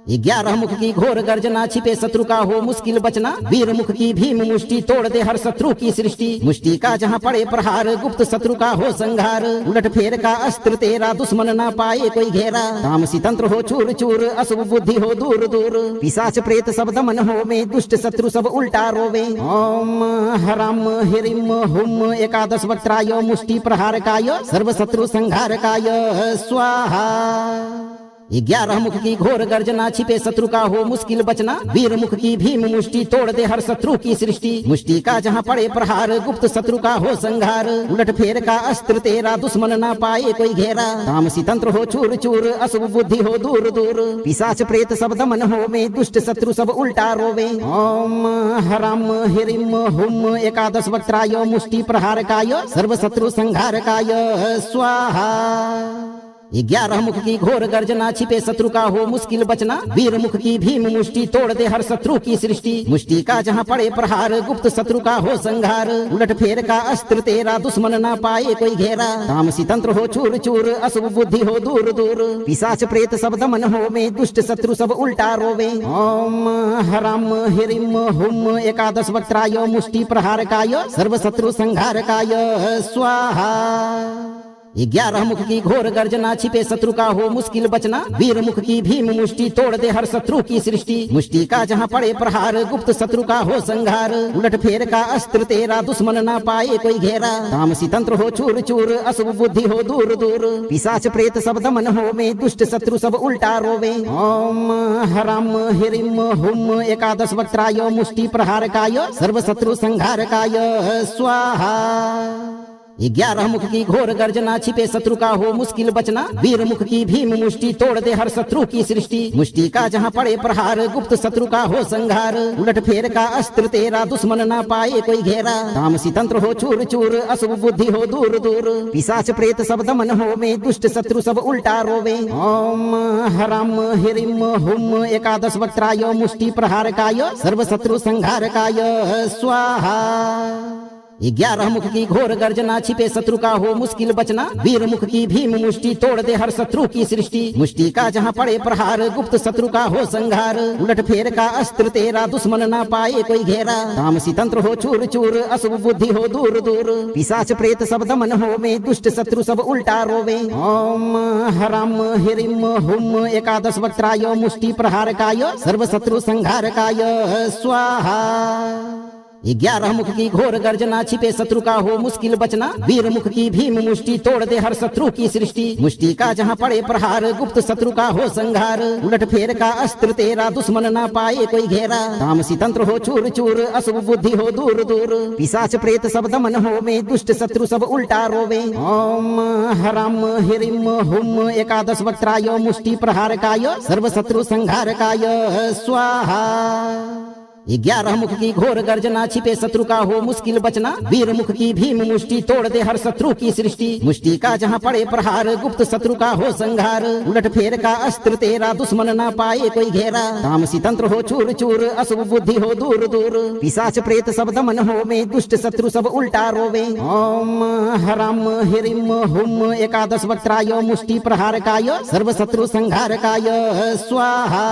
11 मुख की घोर गर्जना छिपे शत्रु का हो मुश्किल बचना। वीर मुख की भीम मुष्टि तोड़ दे हर शत्रु की सृष्टि। मुष्टि का जहाँ पड़े प्रहार गुप्त शत्रु का हो संहार। उलट फेर का अस्त्र तेरा दुश्मन ना पाए कोई घेरा। तामसी तंत्र हो चूर चूर अशुभ बुद्धि हो दूर दूर। पिशाच प्रेत सब दमन हो में दुष्ट शत्रु सब उल्टा रोवे। ओम हरम हिरिम हुम एकादश वक्त्राय मुष्टि प्रहार काय सर्व शत्रु संहार काय स्वाहा। 11 मुख की घोर गर्जना छिपे शत्रु का हो मुश्किल बचना। वीर मुख की भीम मुष्टि तोड़ दे हर शत्रु की सृष्टि। मुष्टि का जहाँ पड़े प्रहार गुप्त शत्रु का हो संहार। उलट फेर का अस्त्र तेरा दुश्मन ना पाए कोई घेरा। तामसी तंत्र हो चूर चूर अशुभ बुद्धि हो दूर दूर। पिशाच प्रेत सब दमन हो में दुष्ट शत्रु सब उल्टा रोवे। ओम हरम हिरिम हुम एकादश वक्त्राय मुष्टि प्रहार काय सर्व शत्रु संहार काय स्वाहा। 11 मुख की घोर गर्जना छिपे शत्रु का हो मुश्किल बचना। वीर मुख की भीम मुष्टि तोड़ दे हर शत्रु की सृष्टि। मुष्टि का जहाँ पड़े प्रहार गुप्त शत्रु का हो संहार। उलट फेर का अस्त्र तेरा दुश्मन ना पाए कोई घेरा। तामसी तंत्र हो चूर चूर अशुभ बुद्धि हो दूर दूर। पिशाच प्रेत सब दमन हो में दुष्ट शत्रु सब उल्टा रोवे। ओम हरम हिरिम हुम एकादश वक्त्राय मुष्टि प्रहार काय सर्व शत्रु संहार काय स्वाहा। 11 मुख की घोर गर्जना छिपे शत्रु का हो मुश्किल बचना। वीर मुख की भीम मुष्टि तोड़ दे हर शत्रु की सृष्टि। मुष्टि का जहाँ पड़े प्रहार गुप्त शत्रु का हो संहार। उलट फेर का अस्त्र तेरा दुश्मन ना पाए कोई घेरा। तामसी तंत्र हो चूर चूर अशुभ बुद्धि हो दूर दूर। पिशाच प्रेत सब दमन हो में दुष्ट शत्रु सब उल्टा रोवे। ओम हरम हिरिम हुम एकादश वक्त्राय मुष्टि प्रहार काय सर्व शत्रु संहार काय स्वाहा। 11 मुख की घोर गर्जना छिपे शत्रु का हो मुश्किल बचना। वीर मुख की भीम मुष्टि तोड़ दे हर शत्रु की सृष्टि। मुष्टि का जहाँ पड़े प्रहार गुप्त शत्रु का हो संहार। उलट फेर का अस्त्र तेरा दुश्मन ना पाए कोई घेरा। तामसी तंत्र हो चूर चूर अशुभ बुद्धि हो दूर दूर। पिशाच प्रेत सब दमन हो में दुष्ट शत्रु सब उल्टा रोवे। ओम हरम हिरिम हुम एकादश वक्त्राय मुष्टि प्रहार काय सर्व शत्रु संहार काय स्वाहा। 11 मुख की घोर गर्जना छिपे शत्रु का हो मुश्किल बचना। वीर मुख की भीम मुष्टि तोड़ दे हर शत्रु की सृष्टि। मुष्टि का जहाँ पड़े प्रहार गुप्त शत्रु का हो संहार। उलट फेर का अस्त्र तेरा दुश्मन ना पाए कोई घेरा। तामसी तंत्र हो चूर चूर अशुभ बुद्धि हो दूर दूर। पिशाच प्रेत सब दमन हो में दुष्ट शत्रु सब उल्टा रोवे। ओम हरम हिरिम हुम एकादश वक्त्राय मुष्टि प्रहार काय सर्व शत्रु संहार काय स्वाहा। 11 मुख की घोर गर्जना छिपे शत्रु का हो मुश्किल बचना। वीर मुख की भीम मुष्टि तोड़ दे हर शत्रु की सृष्टि। मुष्टि का जहाँ पड़े प्रहार गुप्त शत्रु का हो संहार। उलट फेर का अस्त्र तेरा दुश्मन ना पाए कोई घेरा। तामसी तंत्र हो चूर चूर अशुभ बुद्धि हो दूर दूर। पिशाच प्रेत सब दमन हो में दुष्ट शत्रु सब उल्टा रोवे। ओम हरम हिरिम हुम एकादश वक्त्राय मुष्टि प्रहार काय सर्व शत्रु संहार काय स्वाहा। 11 मुख की घोर गर्जना छिपे शत्रु का हो मुश्किल बचना। वीर मुख की भीम मुष्टि तोड़ दे हर शत्रु की सृष्टि। मुष्टि का जहाँ पड़े प्रहार गुप्त शत्रु का हो संहार। उलट फेर का अस्त्र तेरा दुश्मन ना पाए कोई घेरा। तामसी तंत्र हो चूर चूर अशुभ बुद्धि हो दूर दूर। पिशाच प्रेत सब दमन हो में दुष्ट शत्रु सब उल्टा रोवे। ओम हरम हिरिम हुम एकादश वक्त्राय मुष्टि प्रहार काय सर्व शत्रु संहार काय स्वाहा।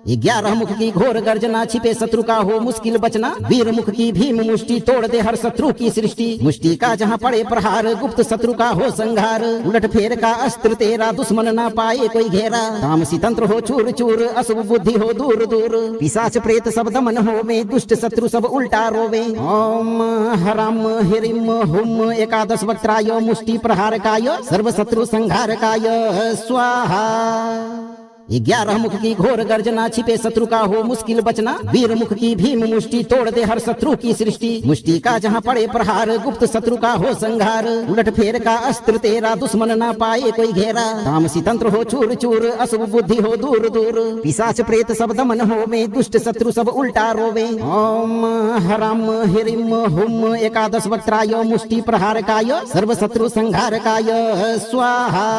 11 मुख की घोर गर्जना, छिपे शत्रु का हो मुश्किल बचना। वीर मुख की भीम मुष्टि, तोड़ दे हर शत्रु की सृष्टि। मुष्टि का जहाँ पड़े प्रहार, गुप्त शत्रु का हो संहार। उलट फेर का अस्त्र तेरा, दुश्मन ना पाए कोई घेरा। तामसी तंत्र हो चूर चूर, अशुभ बुद्धि हो दूर दूर। पिशाच प्रेत सब दमन हो में, दुष्ट शत्रु सब उल्टा रोवे। ओम हराम हिरिम हुम एकादश वक्त्राय, मुष्टि प्रहार काय, सर्व शत्रु संहार काय स्वाहा। 11 मुख की घोर गर्जना, छिपे शत्रु का हो मुश्किल बचना। वीर मुख की भीम मुष्टि, तोड़ दे हर शत्रु की सृष्टि। मुष्टि का जहाँ पड़े प्रहार, गुप्त शत्रु का हो संहार। उलट फेर का अस्त्र तेरा, दुश्मन ना पाए कोई घेरा। तामसी तंत्र हो चूर चूर, अशुभ बुद्धि हो दूर दूर। पिशाच प्रेत सब दमन हो में, दुष्ट शत्रु सब उल्टा रोवे। ओम हराम हिरिम हुम एकादश वक्त्राय, मुष्टि प्रहार काय, सर्व शत्रु संहार काय स्वाहा।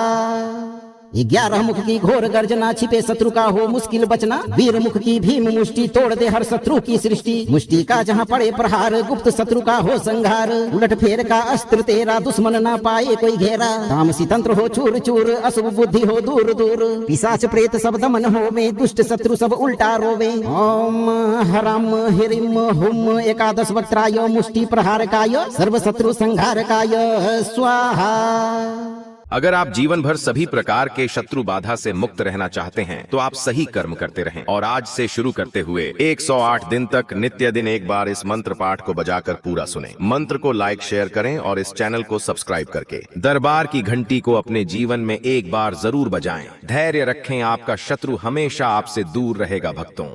11 मुख की घोर गर्जना, छिपे शत्रु का हो मुश्किल बचना। वीर मुख की भीम मुष्टि, तोड़ दे हर शत्रु की सृष्टि। मुष्टि का जहाँ पड़े प्रहार, गुप्त शत्रु का हो संहार। उलट फेर का अस्त्र तेरा, दुश्मन ना पाए कोई घेरा। तामसी तंत्र हो चूर चूर, अशुभ बुद्धि हो दूर दूर। पिशाच प्रेत सब दमन हो में, दुष्ट शत्रु सब उल्टा रोवे। ओम हराम हिरिम हुम एकादश वक्त्राय, मुष्टि प्रहार काय, सर्व शत्रु संहार काय स्वाहा। अगर आप जीवन भर सभी प्रकार के शत्रु बाधा से मुक्त रहना चाहते हैं तो आप सही कर्म करते रहें और आज से शुरू करते हुए 108 दिन तक नित्य दिन एक बार इस मंत्र पाठ को बजाकर पूरा सुनें। मंत्र को लाइक शेयर करें और इस चैनल को सब्सक्राइब करके दरबार की घंटी को अपने जीवन में एक बार जरूर बजाएं। धैर्य रखें, आपका शत्रु हमेशा आपसे दूर रहेगा भक्तों।